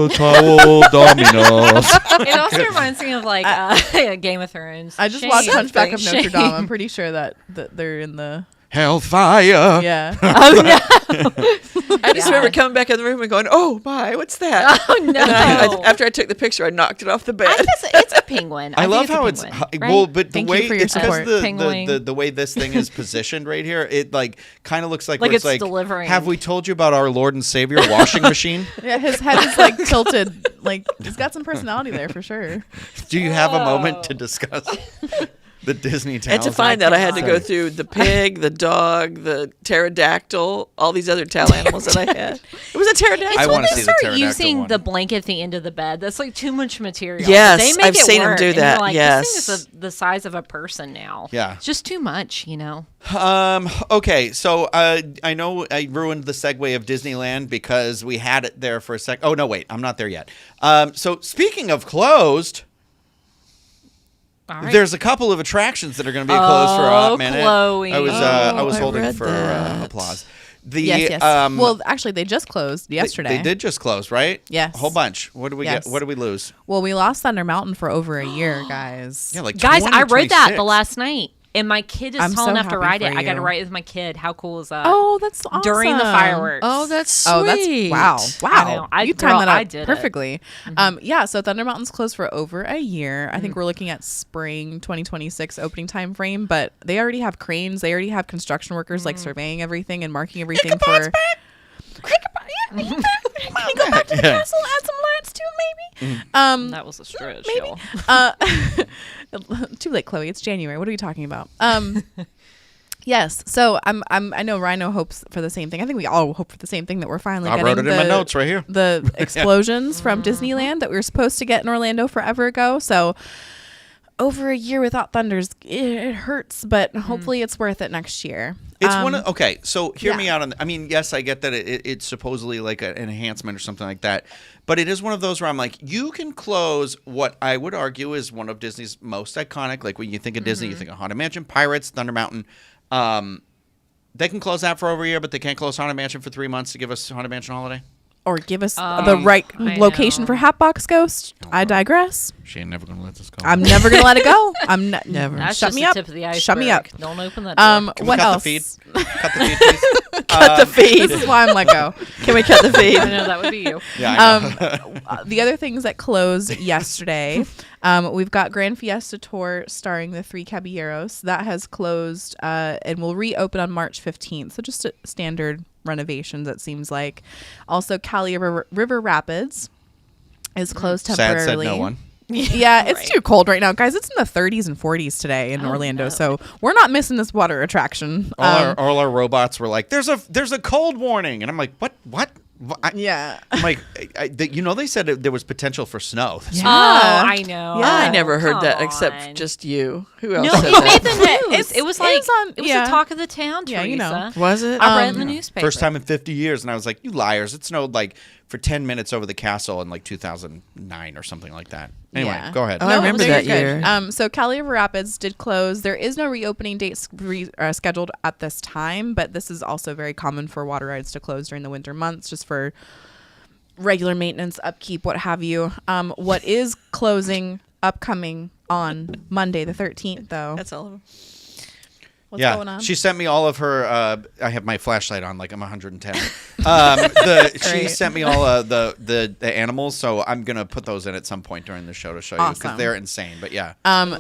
Towel Dominoes. It also reminds me of like Game of Thrones. I just Shame. watched Hunchback of Notre Shame. Dame. I'm pretty sure that they're in the Hellfire. yeah. Oh no! I just remember coming back in the room and going, "Oh my, what's that?" Oh no! And after I took the picture, I knocked it off the bed. I guess it's a penguin. I think love it's a how it's penguin, right? well, but the Thank you way for your it's because support. Penguin. the way this thing is positioned right here, it like kind of looks like, Like where it's it's delivering. Have we told you about our Lord and Savior washing machine? Yeah, his head is like tilted. Like he's got some personality there for sure. Do you have a moment to discuss the Disney towels? And to find that, I had to go through the pig, the dog, the pterodactyl, all these other towel animals that I had. It was a pterodactyl. I It's wanna when they see the start pterodactyl using one. the blanket at the end of the bed. That's like too much material. Yes, They make I've it seen 'em work, do and you're that, Like, yes. This thing is the size of a person now. Yeah. It's just too much, you know. Okay, so I know I ruined the segue of Disneyland because we had it there for a sec. Oh no, wait, I'm not there yet. So speaking of closed. All right. There's a couple of attractions that are going to be closed for a hot minute. Chloe. I was I holding read for that. applause. The Yes. Well, actually, they just closed yesterday. They did just close, right? Yes. A whole bunch. What did we Yes. get? What did we lose? Well, we lost Thunder Mountain for over a year, guys. Yeah, like Guys, 20, I rode that 26. the last night, and my kid is I'm tall so enough to happy ride for it. I got to you. ride it with my kid. How cool is that? Oh, that's awesome. During the fireworks. Oh, that's sweet. Oh, that's wow. I know. You Girl, timed that I up did it. perfectly. Yeah, so Thunder Mountain's closed for over a year. I think we're looking at spring 2026 opening time frame, but they already have cranes. They already have construction workers like surveying everything and marking everything for. Can you go back to the Yeah. castle, add some lights to it, maybe? That was a stretch, maybe. y'all. Too late, Chloe. It's January. What are you talking about? Yes. So I know Rhino hopes for the same thing. I think we all hope for the same thing, that we're finally I getting wrote it in my notes right here. the explosions from Disneyland that we were supposed to get in Orlando forever ago. So over a year without thunders, it hurts, but hopefully it's worth it next year. It's one of, okay, so hear yeah. me out on. I mean, yes, I get that it's supposedly like an enhancement or something like that, but it is one of those where I'm like, you can close what I would argue is one of Disney's most iconic. Like when you think of Disney, you think of Haunted Mansion, Pirates, Thunder Mountain. They can close that for over a year, but they can't close Haunted Mansion for 3 months to give us Haunted Mansion Holiday. Or give us the right I location know. for Hatbox Ghost. I digress. She ain't never gonna let this go. I'm never gonna let it go. I'm never. That's Shut just me the up. tip of the iceberg. Shut me up. Don't open that door. Can we What cut else? the feed? Cut the feed, please. Cut the feed. This is why I'm let go. Can we cut the feed? I know that would be you. Yeah, I know. The other things that closed yesterday, we've got Grand Fiesta Tour starring the Three Caballeros. That has closed and will reopen on March 15th. So just a standard renovations, it seems like. Also, Cali River Rapids is closed Sad temporarily. said no one. Yeah, it's Right. too cold right now, guys. It's in the 30s and 40s today in Orlando, no. so we're not missing this water attraction. All our robots were like, "There's a cold warning," and I'm like, "What?" Yeah. I'm like, they said there was potential for snow. Yeah. Oh, I know. Yeah. I never heard Come that on. except just you. Who else No, said it that? made the news. It's- It was it like was on- it was yeah. the talk of the town, Yeah, Teresa. you know. Was it? I read in the newspaper. First time in 50 years, and I was like, "You liars! It snowed like for 10 minutes over the castle in like 2009 or something like that." Anyway, Yeah. go ahead. Oh, I remember you're that good. year. So Cali River Rapids did close. There is no reopening date scheduled at this time, but this is also very common for water rides to close during the winter months, just for regular maintenance, upkeep, what have you. What is closing upcoming on Monday the 13th, though? That's all of them. What's yeah, going on? she sent me all of her. I have my flashlight on, like I'm 110. She Great. sent me all the animals, so I'm gonna put those in at some point during the show to show you because Awesome. they're insane. But yeah,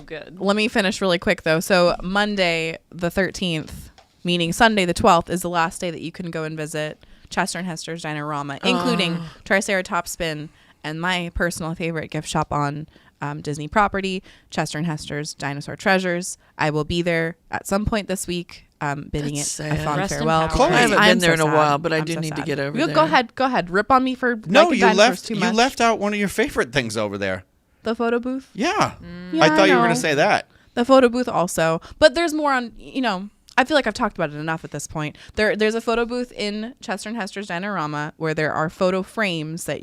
Good. Let me finish really quick, though. So Monday the 13th, meaning Sunday the 12th, is the last day that you can go and visit Chester and Hester's Dinorama, including Triceratops Spin and my personal favorite gift shop on Disney property, Chester and Hester's Dinosaur Treasures. I will be there at some point this week. bidding That's it a sad. fond Rest in farewell. power. I haven't I'm been there so in a sad. while, but I I'm do so need to sad. get over Go there. Go ahead. Rip on me for No, liking you dinosaurs too you much. left out one of your favorite things over there. The photo booth. Yeah, Yeah, I thought you were know. going to say that. The photo booth also, but there's more on. I feel like I've talked about it enough at this point. There's a photo booth in Chester and Hester's Dinorama where there are photo frames that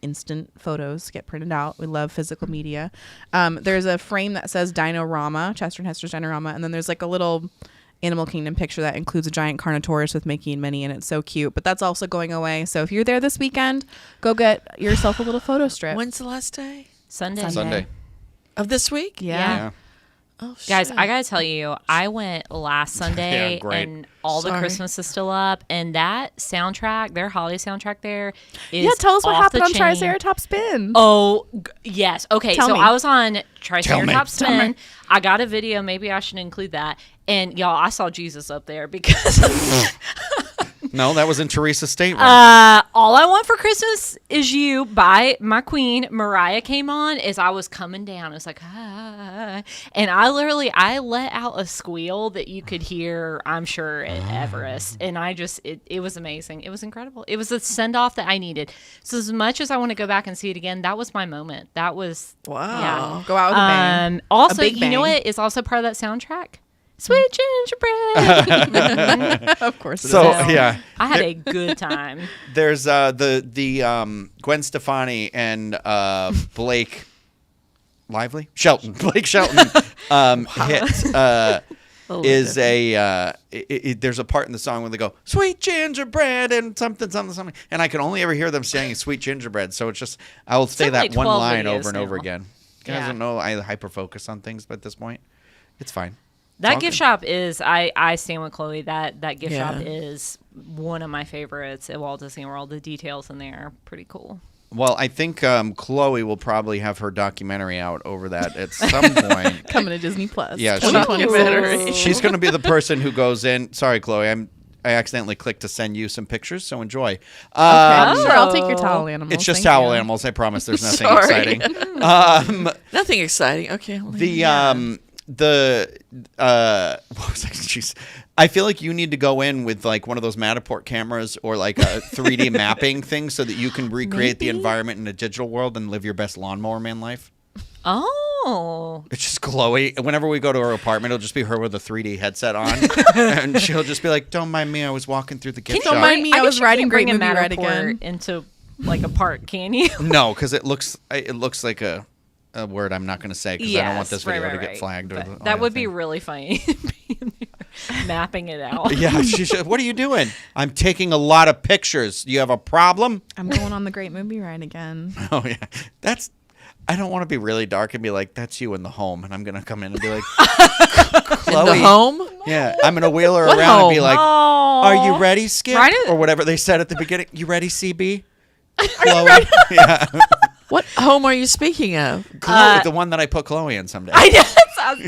instant photos get printed out. We love physical media. There's a frame that says Dinorama, Chester and Hester's Dinorama, and then there's like a little Animal Kingdom picture that includes a giant Carnotaurus with Mickey and Minnie, and it's so cute. But that's also going away. So if you're there this weekend, go get yourself a little photo strip. When's the last day Sunday. of this week? Yeah. Oh, Guys, shit. I gotta tell you, I went last Sunday Yeah, great. and all the Sorry. Christmas is still up, and that soundtrack, their holiday soundtrack there is Yeah, tell us what off happened the on chain. Triceratops Spin. Oh, yes. Okay, Tell so me. I was on Triceratops Tell me. Spin. I got a video. Maybe I should include that. And y'all, I saw Jesus up there because No, that was in Teresa's statement. All I Want for Christmas Is You by my queen Mariah came on as I was coming down. It was like, ah. And I let out a squeal that you could hear, I'm sure, at Everest. And it was amazing. It was incredible. It was a send off that I needed. So as much as I want to go back and see it again, that was my moment. That was, Wow. yeah. Go out with a bang. Also, big you know bang. what is also part of that soundtrack? Sweet gingerbread. Of course. it so is. yeah, I had a good time. there's the Gwen Stefani and Blake Lively Shelton Blake Shelton hit is there's a part in the song where they go sweet gingerbread and something, and I can only ever hear them saying sweet gingerbread, so it's just I will say Something that like one 12 line videos over and over now. again. You guys Yeah. don't know I hyper focus on things, but at this point it's fine. That all gift good. shop is I stand with Chloe. That gift Yeah. shop is one of my favorites at Walt Disney World. The details in there are pretty cool. Well, I think Chloe will probably have her documentary out over that at some point. Coming to Disney Plus. Yeah, 2020. she's going to be the person who goes in. Sorry, Chloe, I accidentally clicked to send you some pictures, so enjoy. Okay, Oh. sure. I'll take your towel animals. It's just Thank towel you. animals. I promise. There's nothing Sorry. exciting. Nothing exciting. Okay. I'll leave The what was I? Jeez. I feel like you need to go in with like one of those Matterport cameras or like a 3D mapping thing so that you can recreate the Maybe. environment in a digital world and live your best lawnmower man life. Oh, It's just Chloe. Whenever we go to her apartment, it'll just be her with a 3D headset on, and she'll just be like, "Don't mind me. I was walking through the gift Don't shop." mind me, I guess was you riding can't Great bring a Movie Ride Matterport again. into like a park, can you? No, because it looks like a word I'm not going to say because I don't want this video to get flagged. Or But the, all that the would be thing. really funny. Being there, mapping it out. Yeah, she should. What are you doing? I'm taking a lot of pictures. You have a problem? I'm going on the Great Movie Ride again. Oh yeah, that's. I don't want to be really dark and be like, "That's you in the home," and I'm gonna come in and be like, In "Chloe, the home? yeah." I'm gonna wheel her What around and be home? like, Oh, "Are you ready, Skip?" Right or whatever they said at the beginning. You ready, CB? Chloe, yeah, What home are you speaking of? Chloe, the one that I put Chloe in someday.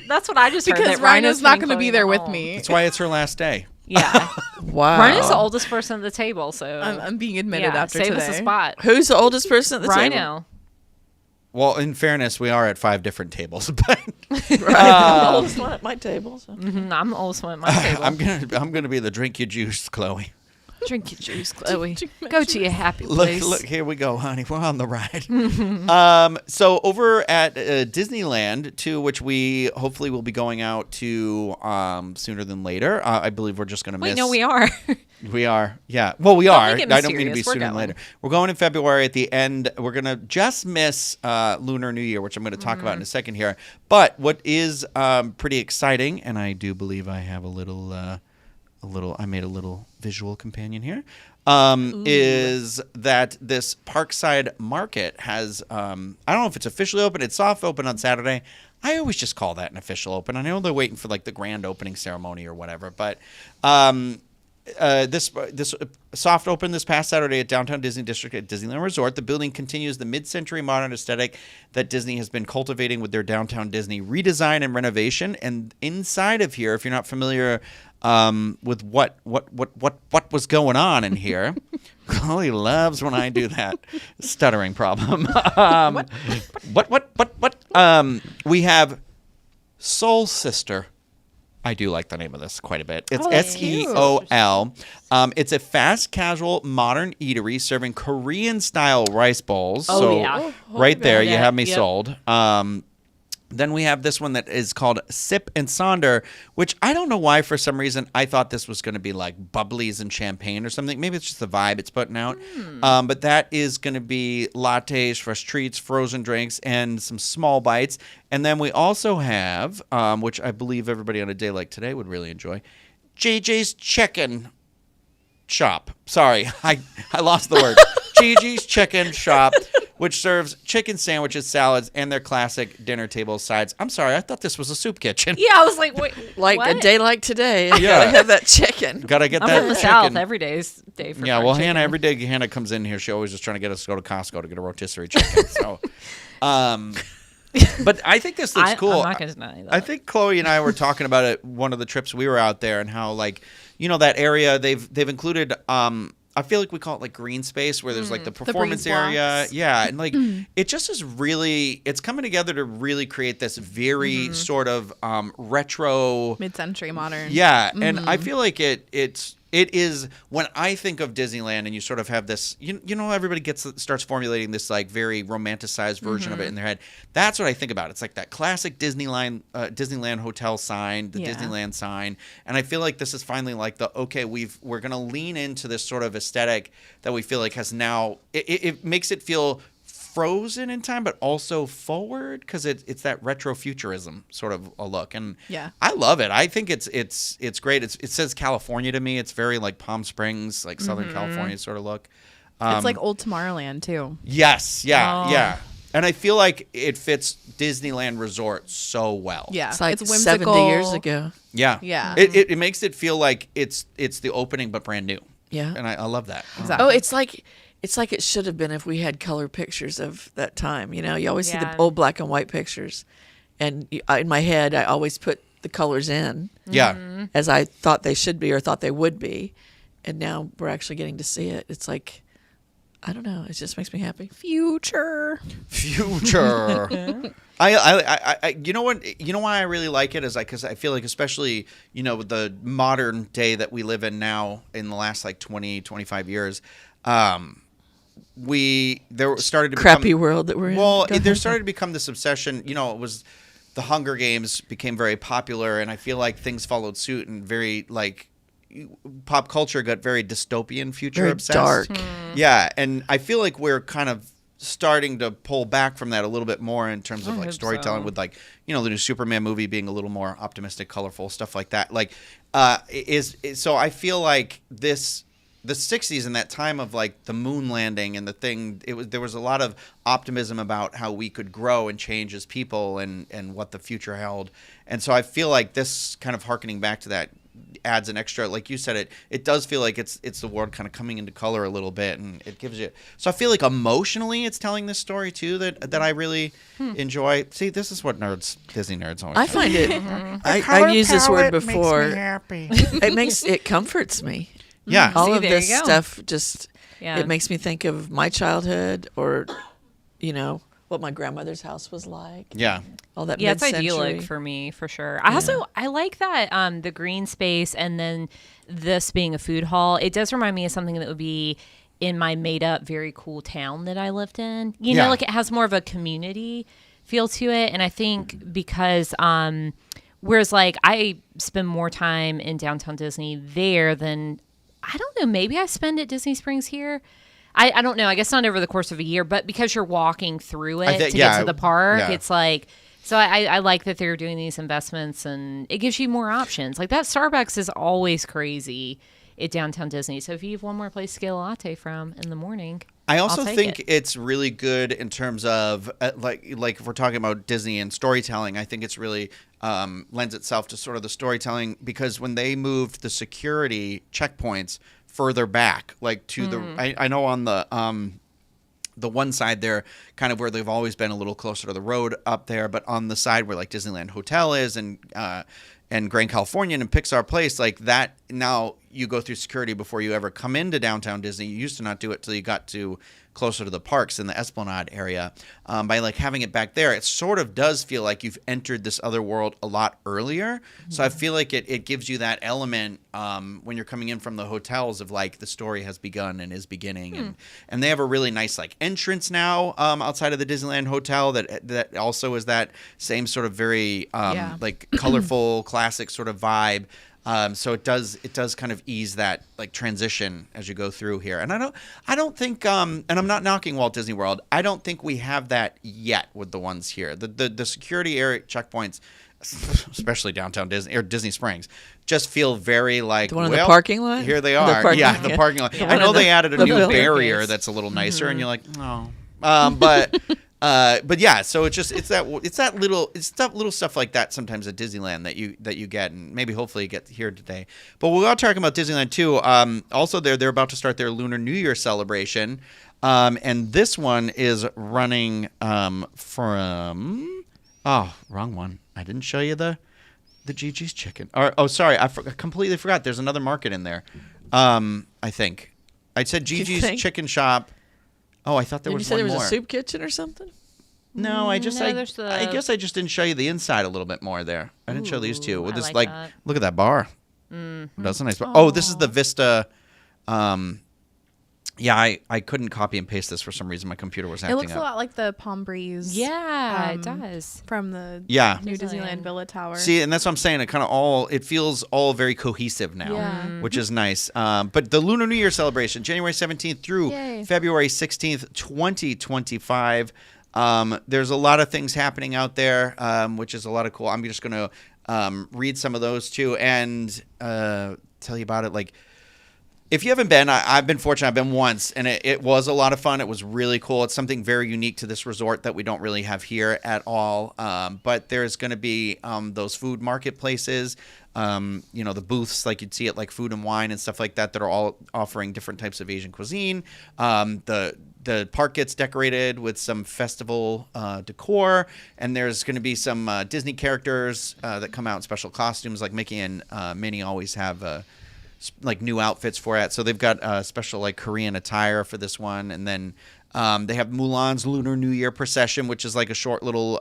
That's what I just heard. Because that Rhino's not putting going to be Chloe there in the with home. me. That's why it's her last day. Yeah, Wow. Rhino's the oldest person at the table, so I'm being admitted yeah, after save today. us a spot. Who's the oldest person at the table? Rhino. Well, in fairness, we are at 5 different tables, but Right. I'm the oldest one at my table. So. Mhm, I'm the oldest one at my table. I'm gonna be the drink your juice, Chloe. Drink your juice, Chloe. Go to your happy Look, place. here we go, honey. We're on the ride. So over at Disneyland, to which we hopefully will be going out to sooner than later. I believe we're just going to miss. Wait, no, we are. We are. Yeah. Well, we Don't are. make it I don't mean to be mysterious. We're sooner than going. later. We're going in February at the end. We're going to just miss Lunar New Year, which I'm going to talk about in a second here. But what is pretty exciting, and I do believe I have I made a little visual companion here, is that this Parkside Market has, I don't know if it's officially open. It's soft open on Saturday. I always just call that an official open. I know they're waiting for like the grand opening ceremony or whatever, but this soft open this past Saturday at Downtown Disney District at Disneyland Resort. The building continues the mid-century modern aesthetic that Disney has been cultivating with their Downtown Disney redesign and renovation. And inside of here, if you're not familiar with what was going on in here, Chloe loves when I do that stuttering problem. We have Soul Sister I do like the name of this quite a bit. It's Oh, that's cute. SEOL. It's a fast casual modern eatery serving Korean style rice bowls. Oh, so yeah. right there, you Yeah, have me yep. sold. Then we have this one that is called Sip and Sonder, which I don't know why for some reason I thought this was going to be like bubblies and champagne or something. Maybe it's just the vibe it's putting out. But that is going to be lattes, fresh treats, frozen drinks, and some small bites. And then we also have, which I believe everybody on a day like today would really enjoy, JJ's Chicken Shop. Sorry, I lost the word. JJ's Chicken Shop, which serves chicken sandwiches, salads, and their classic dinner table sides. I'm sorry, I thought this was a soup kitchen. Yeah, I was like, wait, Like what? a day like today, you Yeah. gotta have that chicken. Gotta get I'm that from the chicken. South. Every day's day for Yeah, fried well, chicken. Hannah, every day Hannah comes in here, she always is trying to get us to go to Costco to get a rotisserie chicken. So, but I think this looks cool. I'm not going to deny that. I think Chloe and I were talking about it one of the trips we were out there and how, like, you know, that area they've included. I feel like we call it like green space where there's like the performance breeze area. blocks. Yeah. And like it just is really, it's coming together to really create this very sort of retro. Mid-century modern. Yeah. And I feel like it is when I think of Disneyland and you sort of have this, you know, everybody starts formulating this like very romanticized version of it in their head. That's what I think about. It's like that classic Disneyland hotel sign, the Yeah. Disneyland sign. And I feel like this is finally like we're going to lean into this sort of aesthetic that we feel like has now, it makes it feel frozen in time, but also forward because it's that retrofuturism sort of a look, and Yeah. I love it. I think it's great. It says California to me. It's very like Palm Springs, like Southern California sort of look. It's like old Tomorrowland too. Yes, yeah, Oh. yeah. And I feel like it fits Disneyland Resort so well. Yeah. It's like whimsical. 70 years ago. yeah, Yeah. It makes it feel like it's the opening but brand new. Yeah. And I love that. Exactly. Oh, it's like it should have been if we had color pictures of that time. You know, you always see Yeah. the old black and white pictures, and in my head, I always put the colors in Yeah. as I thought they should be or thought they would be, and now we're actually getting to see it. It's like, I don't know, it just makes me happy. Future. Future. I you know what, you know why I really like it is like because I feel like especially, you know, with the modern day that we live in now in the last like 20-25 years, there started to Crappy become, world that we're in. well, Go there ahead. started to become this obsession. You know, it was the Hunger Games became very popular, and I feel like things followed suit and very like pop culture got very dystopian, future Very obsessed. dark. Yeah, and I feel like we're kind of starting to pull back from that a little bit more in terms of I like hope storytelling so. with like, you know, the new Superman movie being a little more optimistic, colorful, stuff like that. Like so I feel like the 60s and that time of like the moon landing and the thing, there was a lot of optimism about how we could grow and change as people and what the future held. And so I feel like this kind of harkening back to that adds an extra, like you said, it does feel like it's the world kind of coming into color a little bit, and it gives you, so I feel like emotionally it's telling this story too that I really enjoy. See, this is what Disney nerds always I do. find it. I've used this word before. It comforts me. Yeah. All See, of there this you go. stuff just Yeah. it makes me think of my childhood, or you know what my grandmother's house was like. Yeah. All that. Yeah, it's mid-century. idyllic for me for sure. I like that the green space and then this being a food hall. It does remind me of something that would be in my made up very cool town that I lived in. You Yeah. know, like it has more of a community feel to it, and I think because whereas like I spend more time in downtown Disney there than, I don't know, maybe I spend at Disney Springs here. I don't know. I guess not over the course of a year, but because you're walking through it to get to the park, yeah. it's like, so I like that they're doing these investments and it gives you more options. Like that Starbucks is always crazy at downtown Disney. So if you have one more place to get a latte from in the morning, I also I'll take think it. it's really good in terms of like if we're talking about Disney and storytelling, I think it's really lends itself to sort of the storytelling, because when they moved the security checkpoints further back, like to I know on the one side there, kind of where they've always been a little closer to the road up there, but on the side where like Disneyland Hotel is and Grand Californian and Pixar Place, like that now you go through security before you ever come into downtown Disney. You used to not do it till you got to closer to the parks in the Esplanade area. By like having it back there, it sort of does feel like you've entered this other world a lot earlier. So I feel like it gives you that element when you're coming in from the hotels of like the story has begun and is beginning. And they have a really nice like entrance now outside of the Disneyland Hotel that also is that same sort of very like colorful classic sort of vibe. So it does kind of ease that like transition as you go through here. And I don't think and I'm not knocking Walt Disney World. I don't think we have that yet with the ones here. The security area checkpoints, especially downtown Disney or Disney Springs, just feel very like the one in the parking lot. Here they are. The parking lot. I know they added a new barrier that's a little nicer, and you're like, oh, but yeah, so it's that little stuff like that sometimes at Disneyland that you get, and maybe hopefully you get here today. But we're all talking about Disneyland too. Also, they're about to start their Lunar New Year celebration, and this one is running from wrong one. I didn't show you the Gigi's Chicken. Sorry, I completely forgot. There's another market in there. I think I said Gigi's Chicken Shop. Oh, I thought there was one more. You said there was a soup kitchen or something? No, I guess I just didn't show you the inside a little bit more there. I didn't show these two. With this, like look at that bar. That's a nice bar. Oh, this is the Vista. I couldn't copy and paste this for some reason. My computer was acting up. It looks a lot like the Palm Breeze. Yeah, it does. From the new Disneyland Villa Tower. See, and that's what I'm saying. It feels all very cohesive now, which is nice. But the Lunar New Year celebration, January 17th through February 16th, 2025. There's a lot of things happening out there, which is a lot of cool. I'm just going to read some of those too and tell you about it. Like, if you haven't been, I've been fortunate. I've been once, and it was a lot of fun. It was really cool. It's something very unique to this resort that we don't really have here at all. But there's going to be those food marketplaces, the booths like you'd see at like Food and Wine and stuff like that are all offering different types of Asian cuisine. The park gets decorated with some festival decor, and there's going to be some Disney characters that come out in special costumes, like Mickey and Minnie always have like new outfits for it. So they've got special like Korean attire for this one, and then they have Mulan's Lunar New Year procession, which is like a short little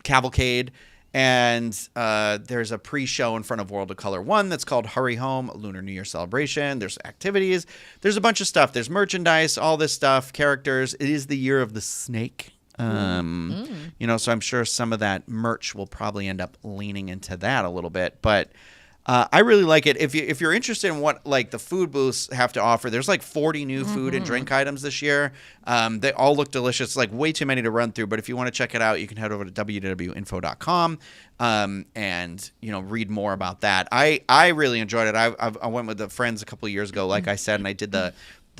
cavalcade. And there's a pre-show in front of World of Color 1 that's called Hurry Home, a Lunar New Year celebration. There's activities. There's a bunch of stuff. There's merchandise, all this stuff, characters. It is the year of the snake. So I'm sure some of that merch will probably end up leaning into that a little bit. But I really like it. If you're interested in what like the food booths have to offer, there's like 40 new food and drink items this year. They all look delicious. Like way too many to run through. But if you want to check it out, you can head over to www.info.com and read more about that. I really enjoyed it. I went with the friends a couple of years ago, like I said, and I did the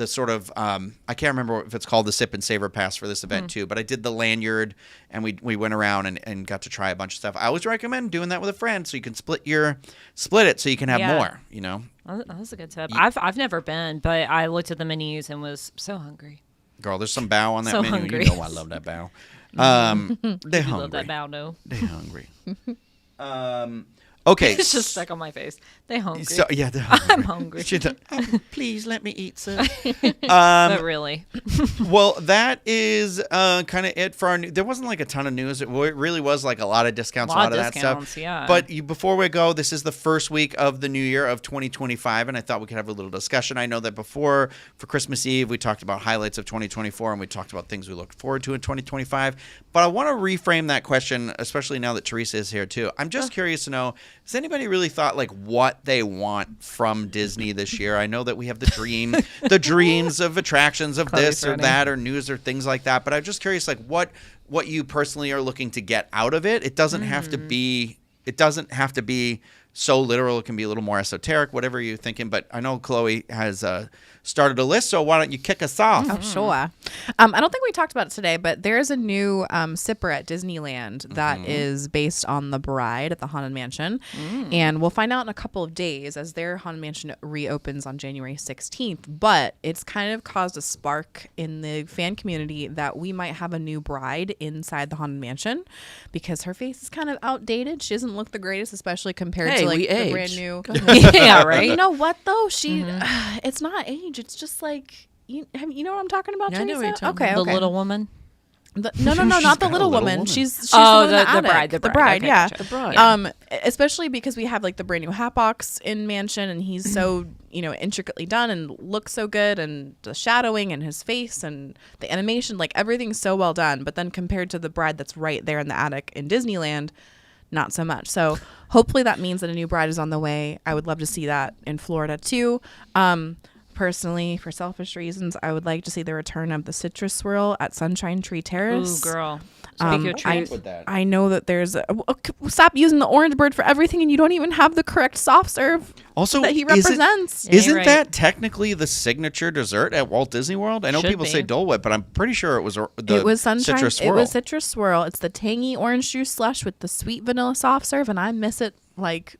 sort of I can't remember if it's called the Sip and Savor Pass for this event too, but I did the lanyard and we went around and got to try a bunch of stuff. I always recommend doing that with a friend so you can split it so you can have more. That's a good tip. I've never been, but I looked at the menus and was so hungry. Girl, there's some bao on that menu. Hungry. You know I love that bao. They're hungry. Love that bao, no. They're hungry. Okay. It's just stuck on my face. They're hungry. So, yeah, they're hungry. I'm hungry. Please let me eat, sir. But really. Well, that is kind of it for our there wasn't like a ton of news. It really was like a lot of discounts, a lot of that stuff. Yeah. But before we go, this is the first week of the new year of 2025, and I thought we could have a little discussion. I know that before, for Christmas Eve, we talked about highlights of 2024, and we talked about things we looked forward to in 2025. But I want to reframe that question, especially now that Teresa is here too. I'm just curious to know, has anybody really thought like what they want from Disney this year? I know that we have the dreams of attractions of this or that or news or things like that. But I'm just curious, like what you personally are looking to get out of it. It doesn't have to be. It doesn't have to be so literal. It can be a little more esoteric, whatever you're thinking. But I know Chloe has started a list, so why don't you kick us off? Oh, sure. I don't think we talked about it today, but there is a new sipper at Disneyland that is based on the Bride at the Haunted Mansion. And we'll find out in a couple of days as their Haunted Mansion reopens on January 16th. But it's kind of caused a spark in the fan community that we might have a new bride inside the Haunted Mansion because her face is kind of outdated. She doesn't look the greatest, especially compared Hey, to like we the age. brand new. Yeah, right. You know what though? She, it's not age. It's just like you know what I'm talking about. Yeah, I know what Teresa? you're talking Okay, about. The little woman. No, She's not the got a little little woman. woman. She's Oh, the, one in the attic. bride, the The bride. bride, Okay, yeah. gotcha. The bride. Especially because we have like the brand new hat box in mansion, and he's so intricately done and looks so good, and the shadowing and his face and the animation, like everything's so well done. But then compared to the bride that's right there in the attic in Disneyland, not so much. So hopefully that means that a new bride is on the way. I would love to see that in Florida too. Personally, for selfish reasons, I would like to see the return of the citrus swirl at Sunshine Tree Terrace. Ooh, girl. Speak your truth. with that. I know that there's stop using the orange bird for everything, and you don't even have the correct soft serve Also, that he is it- represents. Yeah, Isn't you're right. that technically the signature dessert at Walt Disney World? I know Should people say be. Dole Whip, but I'm pretty sure it was the It was sunshine. citrus swirl. It was citrus swirl. It's the tangy orange juice slush with the sweet vanilla soft serve, and I miss it like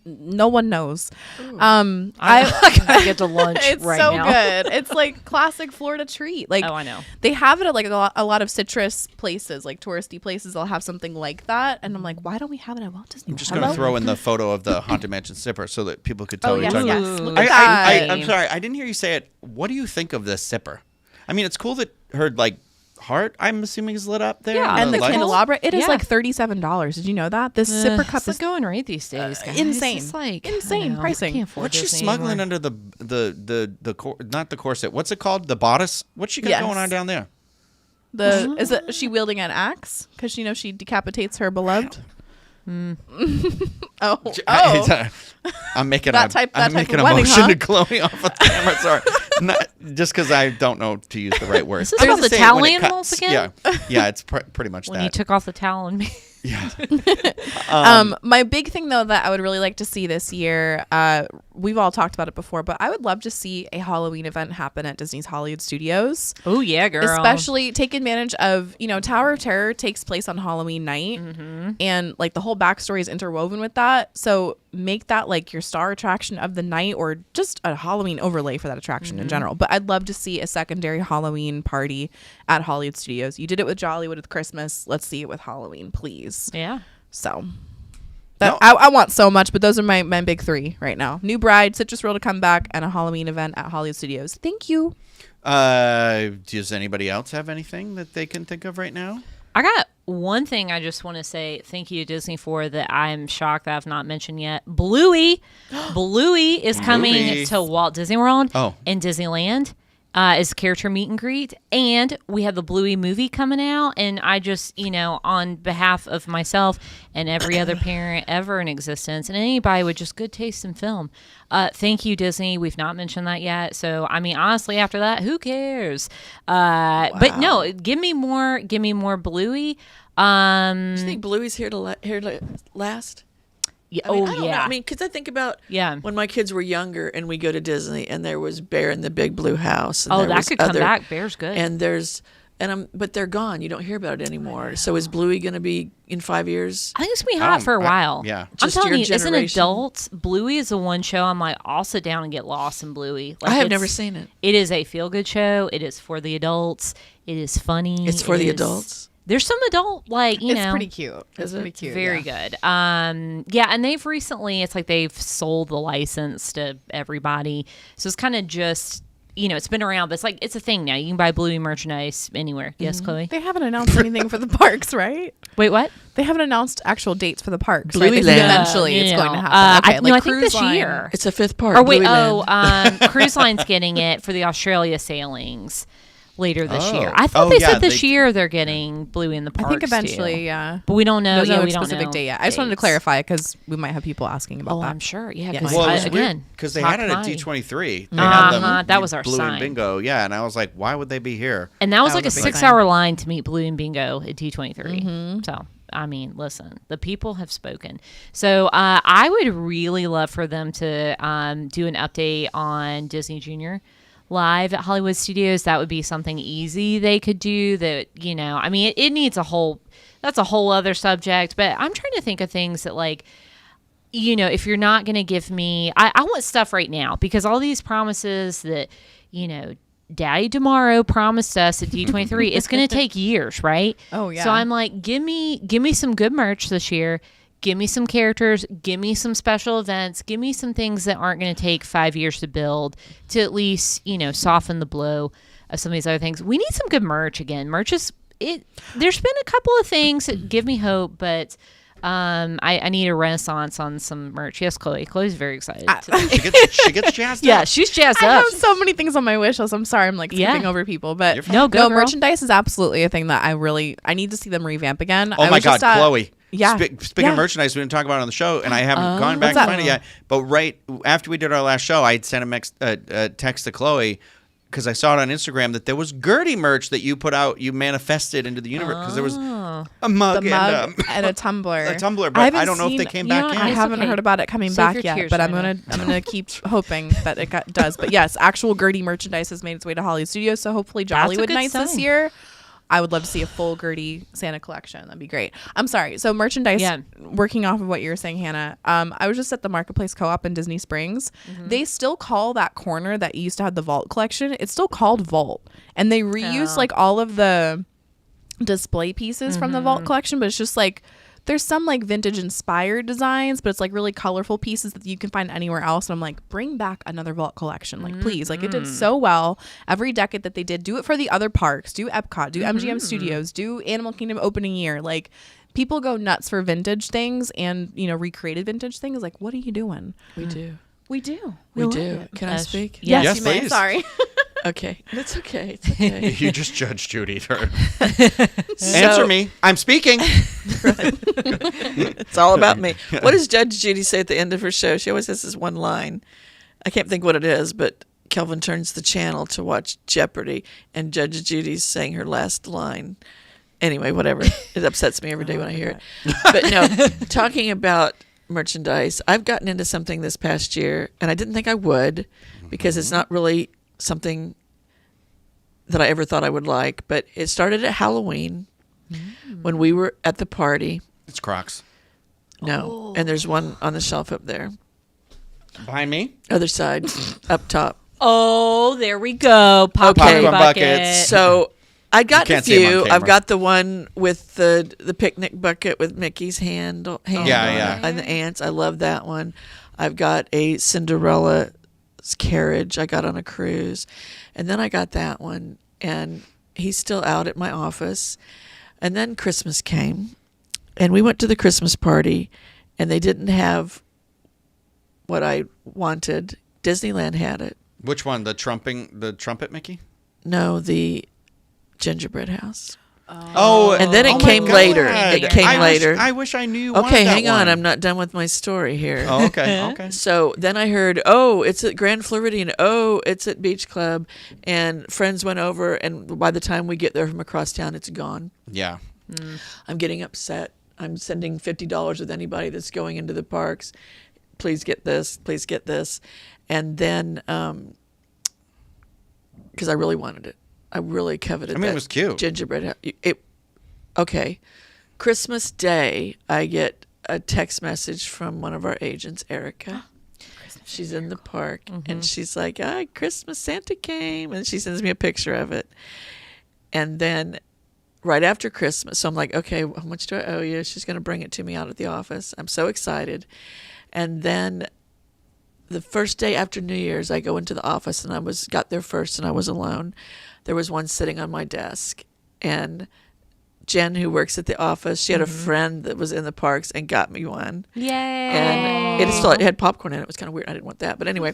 no one knows. I gotta get to lunch It's right so now. good. It's like classic Florida treat. Like Oh, I know. they have it at like a lot of citrus places, like touristy places. They'll have something like that, and I'm like, why don't we have it at Walt Disney? I'm just going to throw in the photo of the Haunted Mansion sipper so that people could tell Oh what yes, you're talking yes. about. Look at that. I'm sorry, I didn't hear you say it. What do you think of this sipper? I mean, it's cool that her like heart, I'm assuming, is lit up there. Yeah, And the lights. candelabra, it is Yeah. like $37. Did you know that? This sipper cup It's is going right these days, guys. insane. It's like, Insane I don't know, pricing. Can't afford What's she Disney smuggling anymore. under not the corset? What's it called? The bodice? What's she got Yes. going on down there? is she wielding an axe? Because she decapitates her beloved. Oh, I'm making That type I'm of making a wedding, motion huh? to Chloe off of the camera. Sorry, not just because I don't know to use the right word. Is this I was about the gonna say towel when it animals cuts. again? Yeah, it's pretty much When you that. took off the towel on me. Yeah. My big thing though that I would really like to see this year, we've all talked about it before, but I would love to see a Halloween event happen at Disney's Hollywood Studios. Oh yeah, girl. Especially take advantage of, Tower of Terror takes place on Halloween night, and like the whole backstory is interwoven with that. So make that like your star attraction of the night, or just a Halloween overlay for that attraction in general. But I'd love to see a secondary Halloween party at Hollywood Studios. You did it with Jollywood with Christmas. Let's see it with Halloween, please. Yeah. So No. I want so much, but those are my big three right now. New bride, Citrus Roll to come back, and a Halloween event at Hollywood Studios. Thank you. Does anybody else have anything that they can think of right now? I got one thing I just want to say thank you to Disney for that I'm shocked that I've not mentioned yet. Bluey. Bluey is coming Bluey. to Walt Disney World Oh. and Disneyland. Is character meet and greet, and we have the Bluey movie coming out, and I just, on behalf of myself and every other parent ever in existence and anybody with just good taste in film, thank you, Disney. We've not mentioned that yet, so I mean, honestly, after that, who cares? But no, give me more Bluey. Do you think Bluey's here to last? Yeah, I mean, oh I don't know. yeah. I mean, because I think about Yeah. when my kids were younger and we go to Disney and there was Bear in the Big Blue House. And Oh, there that was could come back. Bear's good. But they're gone. You don't hear about it anymore. So is Bluey going to be in 5 years? I think it's gonna be hot for a while. yeah. I'm Just telling your you, as an generation. adult, Bluey is the one show I'm like, I'll sit down and get lost in Bluey. Like, I have it's- never seen it. It is a feel good show. It is for the adults. It is funny. It's for It the is- adults. There's some adult, like, It's pretty cute. Is It's it? pretty cute. very yeah. good. Yeah, and they've recently, it's like they've sold the license to everybody. So it's kind of just, it's been around, but it's a thing now. You can buy Bluey merchandise anywhere. Yes, Chloe? They haven't announced anything for the parks, right? Wait, what? They haven't announced actual dates for the parks. Bluey Right? They Land. said eventually it's going to happen. Okay, I think cruise this line. year. It's a fifth part. Or wait, Blueyland. Cruise Line's getting it for the Australia sailings later this Oh. year. I thought Oh, they yeah, said this they- year they're getting Bluey in the I parks. think eventually, too. yeah. But we don't know. There's Yeah, no we don't specific know date yet. I just wanted to dates. clarify because we might have people asking about Oh, that. I'm sure. Yeah, Yeah. because Well, it was again, because they talk had it at money. D23. They had them that was our Blue sign. and Bingo. Yeah, and I was like, why would they be here? And that was like a was a big 6-hour line to meet Blue and Bingo at D23. So, I mean, listen, the people have spoken. So, I would really love for them to do an update on Disney Junior live at Hollywood Studios. That would be something easy they could do that, I mean, it needs that's a whole other subject, but I'm trying to think of things that like, if you're not going to give me, I want stuff right now because all these promises that, Daddy Tomorrow promised us at D23, it's going to take years, right? Oh, yeah. So I'm like, give me some good merch this year. give me some characters, give me some special events, give me some things that aren't going to take 5 years to build to at least, soften the blow of some of these other things. We need some good merch again. Merch is it. There's been a couple of things that give me hope, but I need a renaissance on some merch. Yes, Chloe. Chloe's very excited. She gets jazzed yeah, up. she's jazzed I up. have so many things on my wish list. I'm sorry, I'm like skipping over people, but No, go, girl. merchandise is absolutely a thing that I need to see them revamp again. Oh my God, Chloe. Yeah. Speaking of merchandise, we didn't talk about it on the show, and I haven't gone back What's and that? find it yet. But right after we did our last show, I had sent a text to Chloe because I saw it on Instagram that there was Gertie merch that you put out, you manifested into the universe because there was a mug, and a tumbler. a tumbler, but I don't know if they came back in. I haven't heard about it coming Save back your yet, tears, but I'm Shanna. gonna keep hoping that it does. But yes, actual Gertie merchandise has made its way to Hollywood Studios, so hopefully That's a Jollywood good Nights this sign. year. I would love to see a full Gertie Santa collection. That'd be great. I'm sorry. So merchandise, working off of what you were saying, Hannah, I was just at the Marketplace Co-op in Disney Springs. They still call that corner that used to have the Vault collection, it's still called Vault. And they reuse like all of the display pieces from the Vault collection, but it's just like there's some like vintage inspired designs, but it's like really colorful pieces that you can find anywhere else. And I'm like, bring back another Vault collection, like please. Like it did so well every decade that they did. Do it for the other parks. Do Epcot. Do MGM Studios. Do Animal Kingdom opening year. Like people go nuts for vintage things and recreated vintage things. Like what are you doing? We do. We do. We love do. it. Can I speak? Yes, you may. please. Sorry. Okay. That's okay. It's okay. You just judged Judy. Answer me. I'm speaking. It's all about me. What does Judge Judy say at the end of her show? She always has this one line. I can't think what it is, but Kelvin turns the channel to watch Jeopardy, and Judge Judy's saying her last line. Anyway, whatever. It upsets me every day when I hear it. But no, talking about merchandise, I've gotten into something this past year, and I didn't think I would because it's not really something that I ever thought I would like. But it started at Halloween when we were at the party. It's Crocs. No, and there's one on the shelf up there. Behind me? Other side, up top. Oh, there we go. Popcorn Okay. buckets. So I got a can't see 'em on few. camera. I've got the one with the picnic bucket with Mickey's hand on Yeah. it, and the ants. I love that one. I've got a Cinderella's carriage I got on a cruise, and then I got that one, and he's still out at my office. And then Christmas came, and we went to the Christmas party, and they didn't have what I wanted. Disneyland had it. Which one? The trumpet Mickey? No, the gingerbread house. Oh, And then it my came God. later. It came later. I wish I knew you wanted Okay, that hang on. one. I'm not done with my story here. Oh, okay. Okay. So then I heard, oh, it's at Grand Floridian. Oh, it's at Beach Club. And friends went over, and by the time we get there from across town, it's gone. Yeah. I'm getting upset. I'm sending $50 with anybody that's going into the parks. Please get this. Please get this. And then, because I really wanted it. I really coveted it. I mean, it was cute. Gingerbread house. Okay. Christmas Day, I get a text message from one of our agents, Erica. She's in the park, and she's like, Christmas Santa came, and she sends me a picture of it. And then right after Christmas, so I'm like, okay, how much do I owe you? She's going to bring it to me out at the office. I'm so excited. And then the first day after New Year's, I go into the office, and got there first, and I was alone. There was one sitting on my desk, and Jen, who works at the office, she had a friend that was in the parks and got me one. Yay. And it had popcorn in it. It was kind of weird. I didn't want that. But anyway,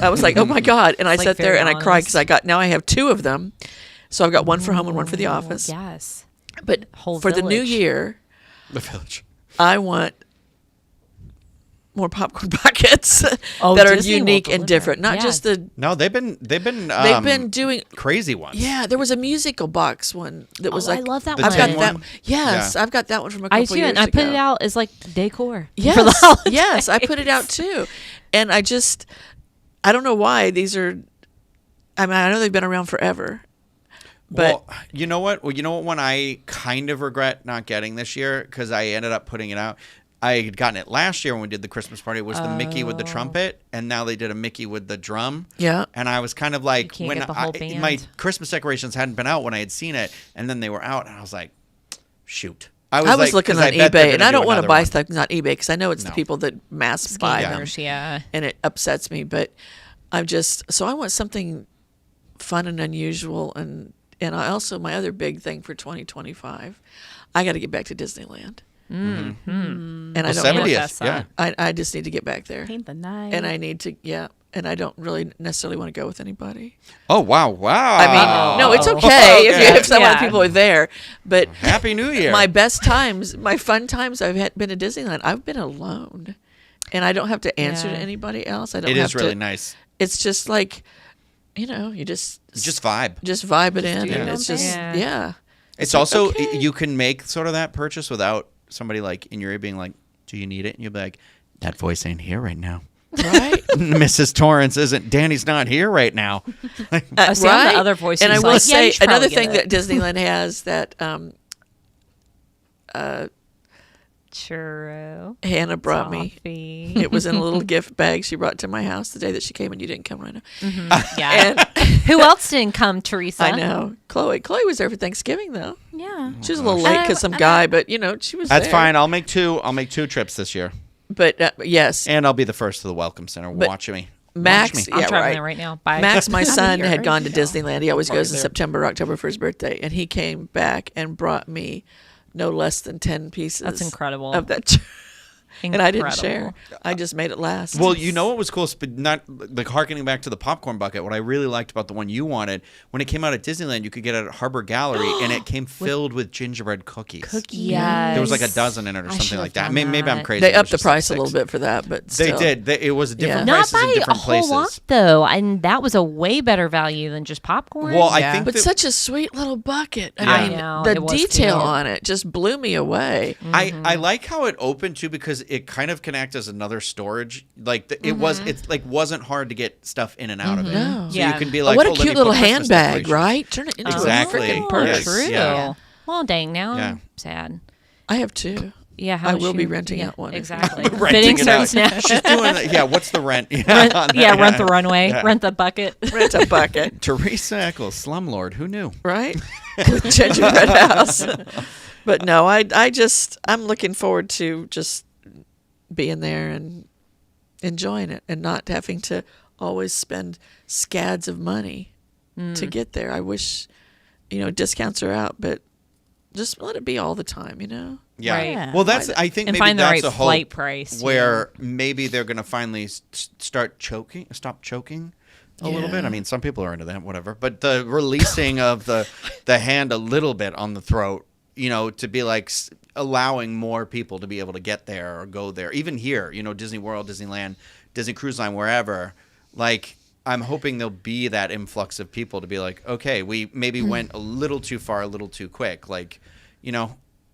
I was like, oh my God. And I sat there very and I cried honest. because now I have two of them. So I've got one for home and one for the office. Yes. But Whole for the new village. year, The village. I want more popcorn buckets Oh, that are Disney will unique and deliver. different. Not Yeah. just the. No, they've been They've been doing. crazy ones. Yeah, there was a musical box one that was I like. love that The one. I've got tin that. one? Yes, Yeah. I've got that one from a I couple do, years and I ago. put it out as like decor. Yes, For the holidays. yes, I put it out too, and I don't know why these are. I mean, I know they've been around forever, but Well, you know what? Well, you know what one I kind of regret not getting this year because I ended up putting it out. I had gotten it last year when we did the Christmas party. It was the Mickey with the trumpet, and now they did a Mickey with the drum. Yeah. And I was kind of like, can't when get the whole band. my Christmas decorations hadn't been out when I had seen it, and then they were out, and I was like, shoot. I I was like, looking 'cause on I bet they're eBay, and gonna I do don't want to another buy one. things on eBay because I know it's No. the people that mass buy them, Scammers, yeah. and it upsets me. But so I want something fun and unusual, and I also, my other big thing for 2025, I got to get back to Disneyland. Mm-hmm. And I Well, don't 70th, know. yeah. I just need to get back there, Paint the night. and I need to and I don't really necessarily want to go with anybody. Oh, wow. I mean, no, it's okay, Okay. if some other Yeah. people are there, but Happy New Year. my best times, my fun times been to Disneyland, I've been alone, and I don't have to answer to Yeah. anybody else. I don't It have is really to, nice. It's just like, you just Just vibe. vibe it in, do your and own it's just thing. yeah. It's like, also, okay. you can make sort of that purchase without somebody like in your ear being like, do you need it? And you'll be like, that voice ain't here right now. Right. Mrs. Torrance isn't. Danny's not here right now. See, I'm the other voice And I who's will like, yeah, you say should probably another get thing that it. Disneyland has that Churro. Hannah brought me. Toffee. It was in a little gift bag she brought to my house the day that she came, and you didn't come, right now. Yeah. And Who else didn't come, Teresa? I know Chloe was there for Thanksgiving though. yeah. She was a little late because some guy, but she was. That's there. fine. I'll make two trips this year, But yes, and I'll be the first to the Welcome Center. But Watch me. Max, Watch me. I'm yeah, driving right. there right now. Bye. Max, my son, here. had gone to There you Disneyland. He always goes in there. September, October for his birthday, and he came back and brought me no less than 10 pieces. That's incredible. Of that, and I didn't Incredible. share. I just made it last. Well, you know what was cool? Not like harkening back to the popcorn bucket. What I really liked about the one you wanted, when it came out at Disneyland, you could get it at Harbor Gallery, and it came filled with gingerbread cookies. Yes. There was like a dozen in it or I something should've like that. done Maybe I'm that. crazy. they It was upped the just like price a little 6. bit for that, but They still. did. It was different Yeah. Not prices in by different a whole places. lot, though. And that was a way better value than just popcorn. Well, I Yeah. think But that such a sweet little bucket. Yeah. I mean, I know, the it was detail cute. on it just blew me away. I like how it opened too because it kind of can act as another storage. Like it's like wasn't hard to get stuff in and out of it. No. So Yeah. you can be Oh, like, what oh, a let me cute put little Christmas handbag, decorations. right? Turn it into Exactly. a freaking Oh, purse. Yes. true. Yeah. Well, dang, now Yeah. I'm sad. I have two. Yeah, how I much will be you- renting yeah, out one. Exactly. Renting Fitting it out. service now. She's doing that. Yeah. What's the rent? Yeah. Rent the runway, Yeah. rent the bucket. Rent a bucket, Teresa Eccles, slumlord. Who knew? right? With gingerbread house. But no, I'm looking forward to just being there and enjoying it and not having to always spend scads of money to get there. I wish, discounts are out, but just let it be all the time, Yeah. Right. Well, I think And maybe find the that's right a hope flight price, where maybe they're going to finally stop choking a little bit. I mean, some people are into that, whatever. But the releasing of the hand a little bit on the throat, to be like allowing more people to be able to get there or go there. Even here, Disney World, Disneyland, Disney Cruise Line, wherever. Like, I'm hoping there'll be that influx of people to be like, okay, we maybe went a little too far, a little too quick. Like,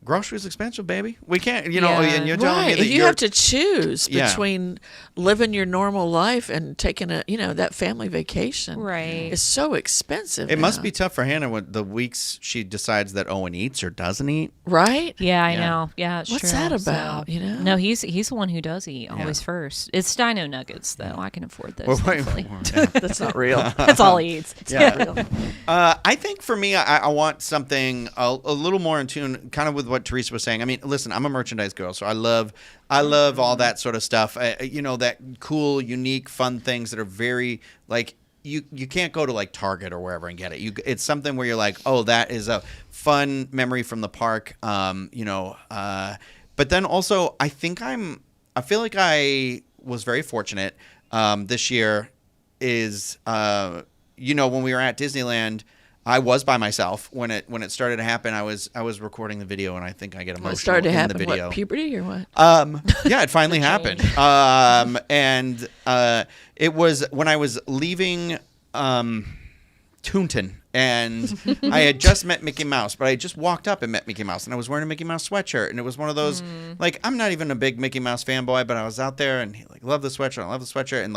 groceries expensive, baby. We can't, Yeah. and you're telling me Right. that If you have to choose Yeah. between living your normal life and taking that family vacation. Right. It's so expensive. It must now. be tough for Hannah when the weeks she decides that Owen eats or doesn't eat. Right? Yeah, I Yeah. know. Yeah, it's What's true. that So- about, No, he's the one who does eat always first. It's Dino Nuggets though. I can afford those. thankfully. That's not real. That's all he eats. Yeah. I think for me, I want something a little more in tune, kind of with what Teresa was saying. I mean, listen, I'm a merchandise girl, so I love all that sort of stuff. That cool, unique, fun things that are very like you can't go to like Target or wherever and get it. It's something where you're like, oh, that is a fun memory from the park. But then also, I feel like I was very fortunate this year. Is when we were at Disneyland, I was by myself when it started to happen. I was recording the video, and I think I get emotional It started to in happen. the video. What, puberty or what? Yeah, it finally happened. And it was when I was leaving Toonton, and I had just met Mickey Mouse, but I had just walked up and met Mickey Mouse, and I was wearing a Mickey Mouse sweatshirt, and it was one of those, like, I'm not even a big Mickey Mouse fanboy, but I was out there, and he loved the sweatshirt, I love the sweatshirt, and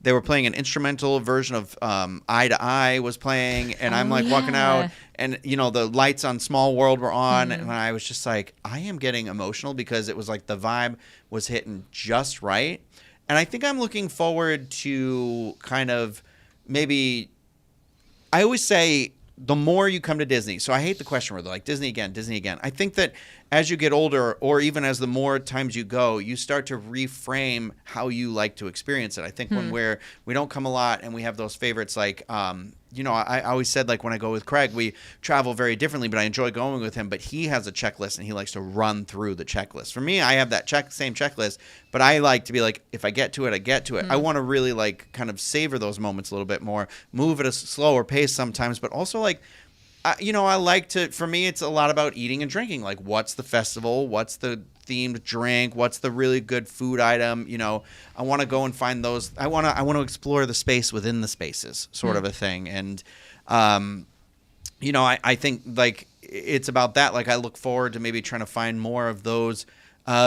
they were playing an instrumental version of Eye to Eye was playing, and I'm walking out, and the lights on Small World were on, and I was just like, I am getting emotional because it was like the vibe was hitting just right, and I think I'm looking forward to kind of maybe. I always say the more you come to Disney, so I hate the question where they're like, Disney again. I think that as you get older, or even as the more times you go, you start to reframe how you like to experience it. I think when we don't come a lot and we have those favorites, like, I always said, like, when I go with Craig, we travel very differently, but I enjoy going with him. But he has a checklist and he likes to run through the checklist. For me, I have that same checklist, but I like to be like, if I get to it, I get to it. I want to really like kind of savor those moments a little bit more, move at a slower pace sometimes, but also like, I like to, for me, it's a lot about eating and drinking. Like, what's the festival? What's the themed drink? What's the really good food item? I want to go and find those. I want to explore the space within the spaces, sort of a thing. And, I think like it's about that. Like, I look forward to maybe trying to find more of those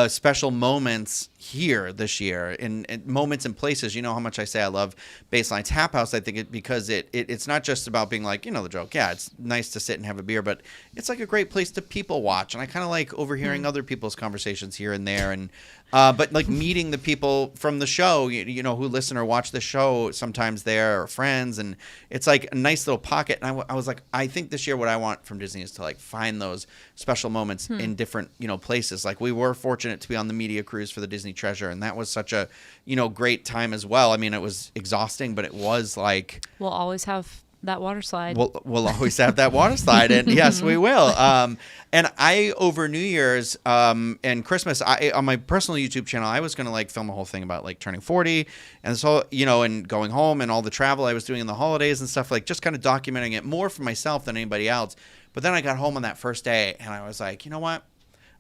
special moments here this year, in moments and places. You know how much I say I love Baseline's Tap House. I think because it's not just about being like, the joke. Yeah, it's nice to sit and have a beer, but it's like a great place to people watch. And I kind of like overhearing other people's conversations here and there. And but like meeting the people from the show, who listen or watch the show sometimes there, or friends. And it's like a nice little pocket. And I was like, I think this year what I want from Disney is to like find those special moments in different, places. Like, we were fortunate to be on the media cruise for the Disney Treasure, and that was such a great time as well. I mean, it was exhausting, but it was like, we'll always have that water slide. We'll always have that water slide, and yes, we will. And I, over New Year's and Christmas, on my personal YouTube channel, I was gonna like film a whole thing about like turning 40 and so and going home and all the travel I was doing in the holidays and stuff, like just kind of documenting it more for myself than anybody else. But then I got home on that first day and I was like, you know what?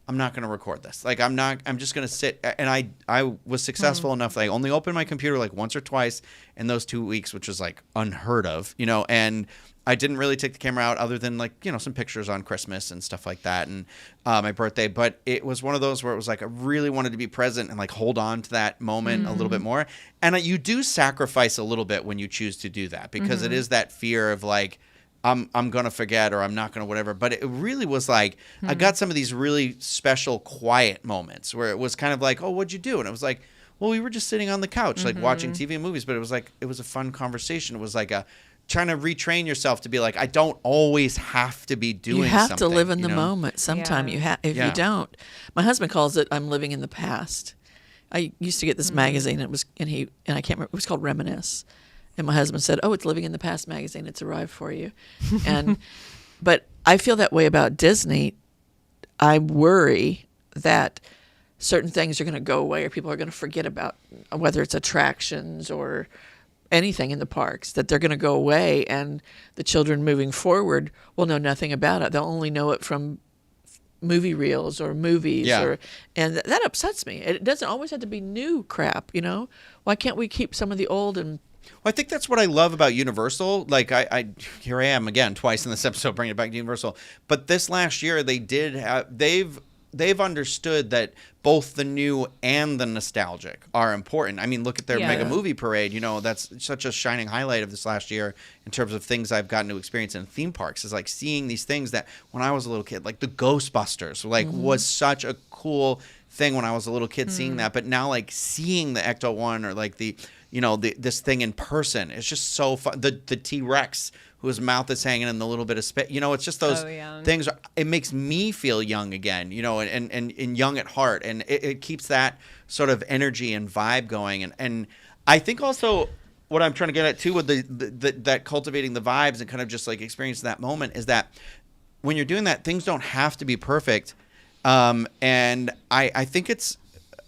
I'm not going to record this. Like, I'm just going to sit. And I was successful enough that I only opened my computer like once or twice in those 2 weeks, which was like unheard of, and I didn't really take the camera out other than like, some pictures on Christmas and stuff like that. And my birthday, but it was one of those where it was like, I really wanted to be present and like hold on to that moment a little bit more. And you do sacrifice a little bit when you choose to do that, because it is that fear of like, I'm going to forget, or I'm not going to whatever. But it really was like, I got some of these really special quiet moments where it was kind of like, oh, what'd you do? And it was like, well, we were just sitting on the couch, like watching TV and movies. But it was like, it was a fun conversation. It was like trying to retrain yourself to be like, I don't always have to be doing something. You have to live in the moment. Sometime you have. If you don't, my husband calls it, I'm living in the past. I used to get this magazine. And I can't remember. It was called Reminisce. And my husband said, "Oh, it's Living in the Past magazine. It's arrived for you." But I feel that way about Disney. I worry that certain things are going to go away, or people are going to forget about, whether it's attractions or anything in the parks, that they're going to go away, and the children moving forward will know nothing about it. They'll only know it from movie reels or movies, and that upsets me. It doesn't always have to be new crap, Why can't we keep some of the old and Well, I think that's what I love about Universal. Like, here I am again twice in this episode bringing it back to Universal. But this last year, they've understood that both the new and the nostalgic are important. I mean, look at their mega movie parade. That's such a shining highlight of this last year in terms of things I've gotten to experience in theme parks, is like seeing these things that when I was a little kid, like the Ghostbusters, was such a cool thing when I was a little kid seeing that. But now, like, seeing the Ecto 1 or like this thing in person, it's just so fun. The T-Rex whose mouth is hanging in the little bit of spit. It's just those things. It makes me feel young again, and young at heart. And it keeps that sort of energy and vibe going. And I think also what I'm trying to get at too with that cultivating the vibes and kind of just like experiencing that moment is that when you're doing that, things don't have to be perfect. And I think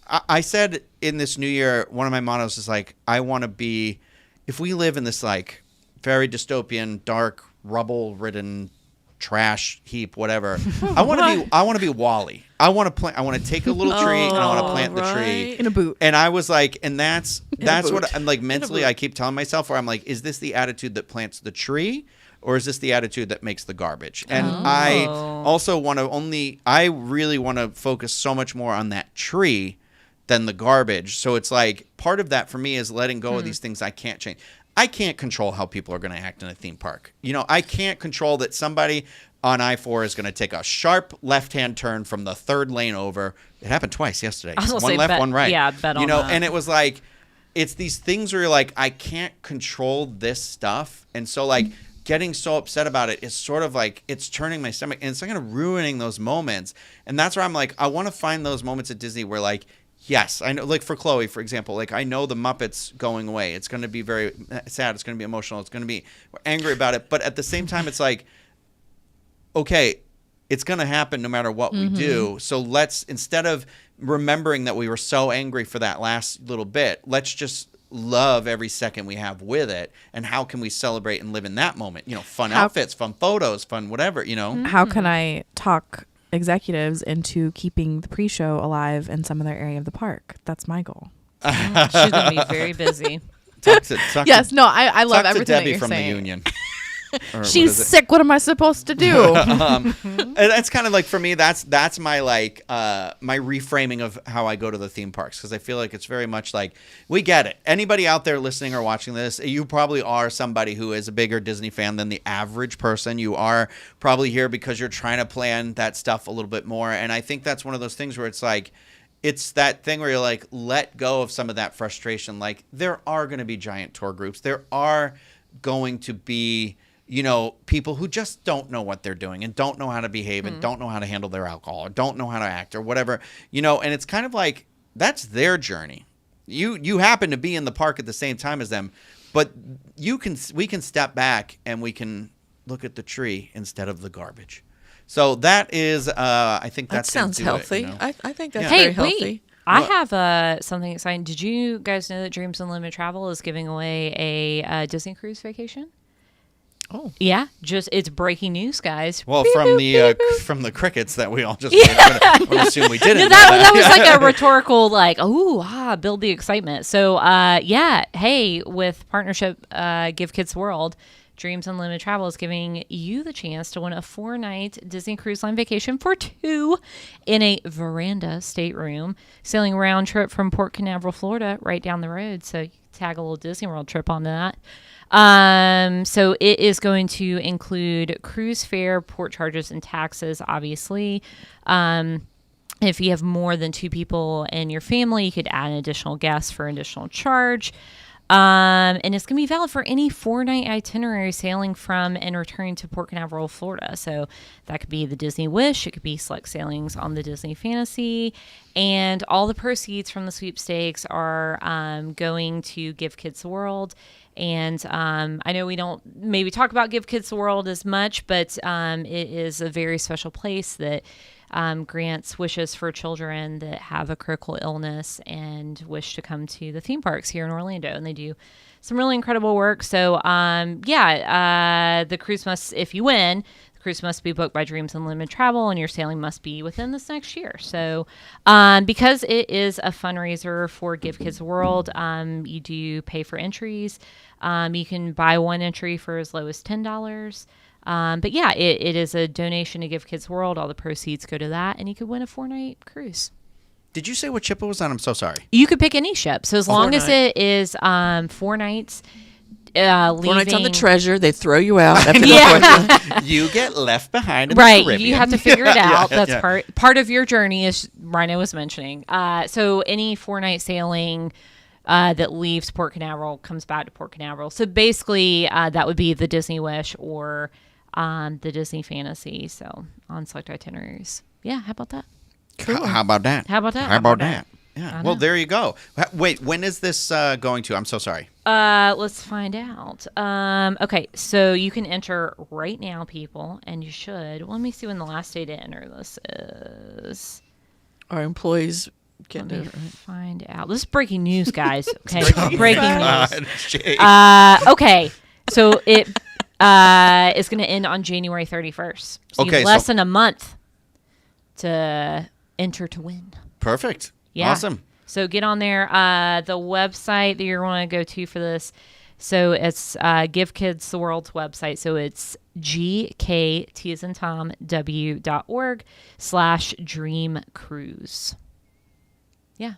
I said in this new year, one of my mottos is like, I want to be, if we live in this like very dystopian, dark, rubble-ridden trash heap, whatever, I want to be Wall-E. I want to take a little tree and I want to plant the tree in a boot. And I was like, and that's what I'm like mentally. I keep telling myself, where I'm like, is this the attitude that plants the tree? Or is this the attitude that makes the garbage? And I also I really want to focus so much more on that tree than the garbage. So it's like, part of that for me is letting go of these things I can't change. I can't control how people are going to act in a theme park. I can't control that somebody on I-4 is going to take a sharp left-hand turn from the third lane over. It happened twice yesterday. One left, one right. Yeah, bet on that. And it was like, it's these things where you're like, I can't control this stuff. And so like, getting so upset about it is sort of like it's turning my stomach, and it's kind of ruining those moments. And that's where I'm like, I want to find those moments at Disney where like, yes, I know, like for Chloe, for example, like I know the Muppets going away. It's going to be very sad. It's going to be emotional. It's going to be angry about it. But at the same time, it's like, okay, it's going to happen no matter what we do. So let's, instead of remembering that we were so angry for that last little bit, let's just love every second we have with it. And how can we celebrate and live in that moment? You know, fun outfits, fun photos, fun whatever, you know. How can I talk executives into keeping the pre-show alive in some other area of the park? That's my goal. She's going to be very busy. Yes, no, I love everything Debbie that you're from saying. the union. She's sick. What am I supposed to do? And that's kind of like, for me, that's my like my reframing of how I go to the theme parks, because I feel like it's very much like, we get it. Anybody out there listening or watching this, you probably are somebody who is a bigger Disney fan than the average person. You are probably here because you're trying to plan that stuff a little bit more. And I think that's one of those things where it's like, it's that thing where you're like, let go of some of that frustration. Like, there are going to be giant tour groups. There are going to be, you know, people who just don't know what they're doing and don't know how to behave and don't know how to handle their alcohol or don't know how to act or whatever, you know, and it's kind of like, that's their journey. You happen to be in the park at the same time as them, but we can step back and we can look at the tree instead of the garbage. So that is, I think That sounds healthy. You know? I think that's Hey, very healthy. wait. I have something exciting. Did you guys know that Dreams Unlimited Travel is giving away a Disney cruise vacation? Oh. Yeah, it's breaking news, guys. Well, from the crickets that we all just made, I'm going to assume we didn't. No, that was like a rhetorical, like, build the excitement. So, hey, with partnership Give Kids World, Dreams Unlimited Travel is giving you the chance to win a 4-night Disney Cruise Line vacation for 2 in a veranda stateroom, sailing round trip from Port Canaveral, Florida, right down the road. So you can tag a little Disney World trip on that. So it is going to include cruise fare, port charges, and taxes, obviously. If you have more than 2 people in your family, you could add an additional guest for an additional charge. And it's going to be valid for any 4-night itinerary sailing from and returning to Port Canaveral, Florida. So that could be the Disney Wish. It could be select sailings on the Disney Fantasy. And all the proceeds from the sweepstakes are going to Give Kids World. And I know we don't maybe talk about Give Kids World as much, but it is a very special place that grants wishes for children that have a critical illness and wish to come to the theme parks here in Orlando. And they do some really incredible work. So, the cruise must, if you win, the cruise must be booked by Dreams Unlimited Travel, and your sailing must be within this next year. So, because it is a fundraiser for Give Kids World, you do pay for entries. You can buy one entry for as low as $10. But yeah, it is a donation to Give Kids World. All the proceeds go to that, and you could win a 4-night cruise. Did you say what ship it was on? I'm so sorry. You could pick any ship. So as long as it is 4 nights, leaving. 4 nights on the Treasure, they throw you out. You get left behind in right. the Caribbean. You have to figure it out. Yeah, That's part of your journey, as Rhino was mentioning. So any 4-night sailing that leaves Port Canaveral comes back to Port Canaveral. So basically, that would be the Disney Wish or the Disney Fantasy. So on select itineraries. Yeah, how about that? Cool. How about that? How about that? How about that? Yeah. Well, there you go. Wait, when is this going to? I'm so sorry. Let's find out. Okay, so you can enter right now, people, and you should. Well, let me see when the last day to enter this is. Our employees can do Let me it, right? find out. This is breaking news, guys. Okay, breaking news. Okay, so it is going to end on January 31st. So you have less than a month to enter to win. Perfect. Yeah. Awesome. So get on there. The website that you're going to go to for this. So it's Give Kids the World's website. So it's gktsantom.org/dreamcruise. Yeah.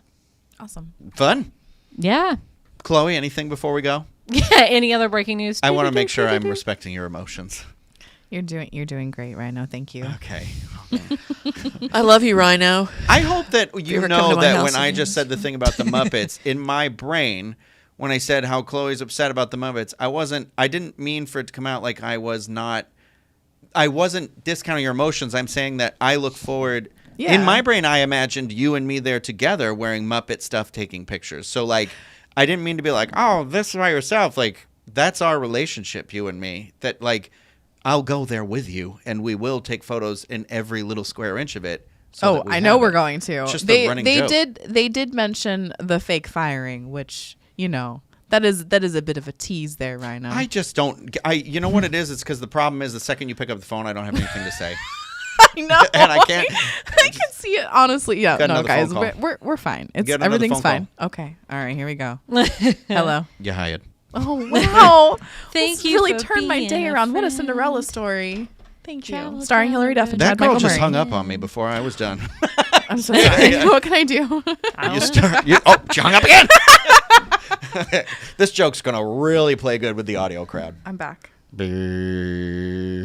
Awesome. Fun. Yeah. Chloe, anything before we go? Yeah. Any other breaking news? I want to make sure I'm respecting your emotions. You're doing great, Rhino. Thank you. Okay. I love you, Rhino. I hope that you ever know come to my that house when I again. just said the thing about the Muppets, in my brain, when I said how Chloe's upset about the Muppets. I didn't mean for it to come out like I wasn't discounting your emotions. I'm saying that I look forward. Yeah. In my brain, I imagined you and me there together wearing Muppet stuff, taking pictures. So, like, I didn't mean to be like, oh, this by yourself. Like, that's our relationship, you and me. That, like, I'll go there with you, and we will take photos in every little square inch of it. So I know we're going to. It's just a running joke. They did mention the fake firing, which, you know, that is a bit of a tease there, Rhino. I just don't. You know what it is? It's because the problem is the second you pick up the phone, I don't have anything to say. I know. And I can't. I can see it honestly. Yeah, Got no, another guys, phone call. we're fine. It's Get another everything's phone fine. Okay, all right, here we go. Hello. You hired. Oh wow! Thank This you really for turned my being day a around. What a friend. Cinderella story. Thank you. Travel Starring down Hilary the Duff and road. That Chad girl Michael just Murray. hung up on me before I was done. I'm so sorry. What can I do? She hung up again. This joke's gonna really play good with the audio crowd. I'm back. Boo.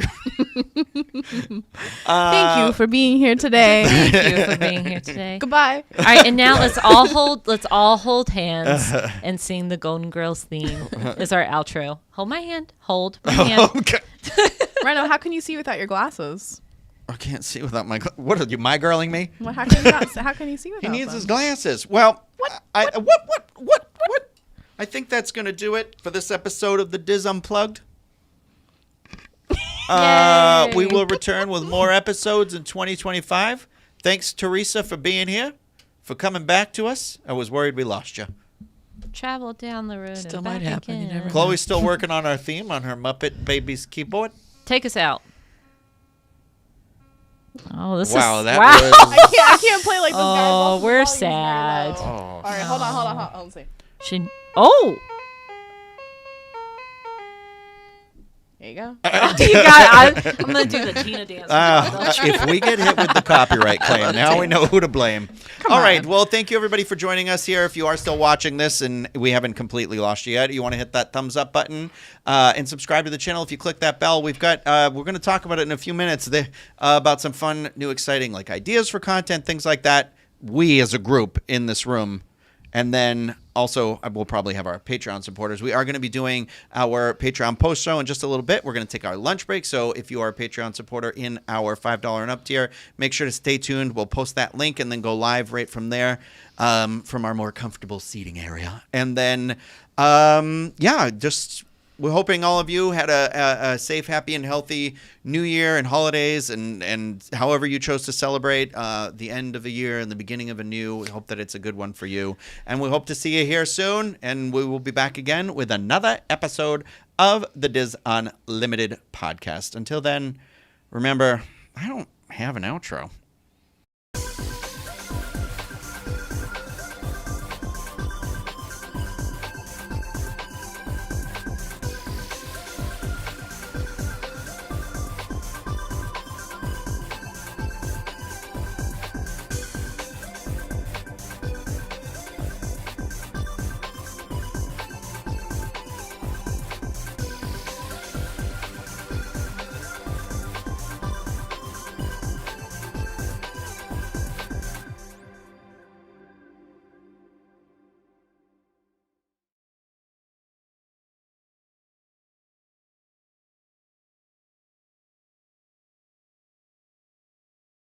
Thank you for being here today. Thank you for being here today. Goodbye. All right, and now let's all hold hands and sing the Golden Girls theme. Is our outro. Hold my hand. Hold my hand. Okay. Rhino, how can you see without your glasses? I can't see without my. What are you, my girling me? Well, how can you see He without needs them? his glasses. Well, What? What? I think that's going to do it for this episode of the Diz Unplugged. Yay. We will return with more episodes in 2025. Thanks, Teresa, for being here, for coming back to us. I was worried we lost you. Travel down the road. Still and might back happen, you again. never know. Chloe's still working on our theme on her Muppet Babies keyboard. Take us out. Oh, this Wow, is that wow. was. I can't play like this, guys. Oh, Also, we're volume's very sad. low. Oh. All right, hold on. Let's see. She. Oh. There you go. You got. I'm gonna do the Tina dance. If we get hit with the copyright claim, now we know who to blame. All right. Well, thank you everybody for joining us here. If you are still watching this and we haven't completely lost you yet, you want to hit that thumbs up button and subscribe to the channel. If you click that bell, we've got. We're going to talk about it in a few minutes. About some fun, new, exciting like ideas for content, things like that. We as a group in this room. And then also, we'll probably have our Patreon supporters. We are going to be doing our Patreon post show in just a little bit. We're going to take our lunch break. So if you are a Patreon supporter in our $5 and up tier, make sure to stay tuned. We'll post that link and then go live right from there from our more comfortable seating area. And then, we're hoping all of you had a safe, happy, and healthy New Year and holidays and however you chose to celebrate the end of a year and the beginning of a new. We hope that it's a good one for you. And we hope to see you here soon. And we will be back again with another episode of the Diz Unlimited podcast. Until then, remember, I don't have an outro.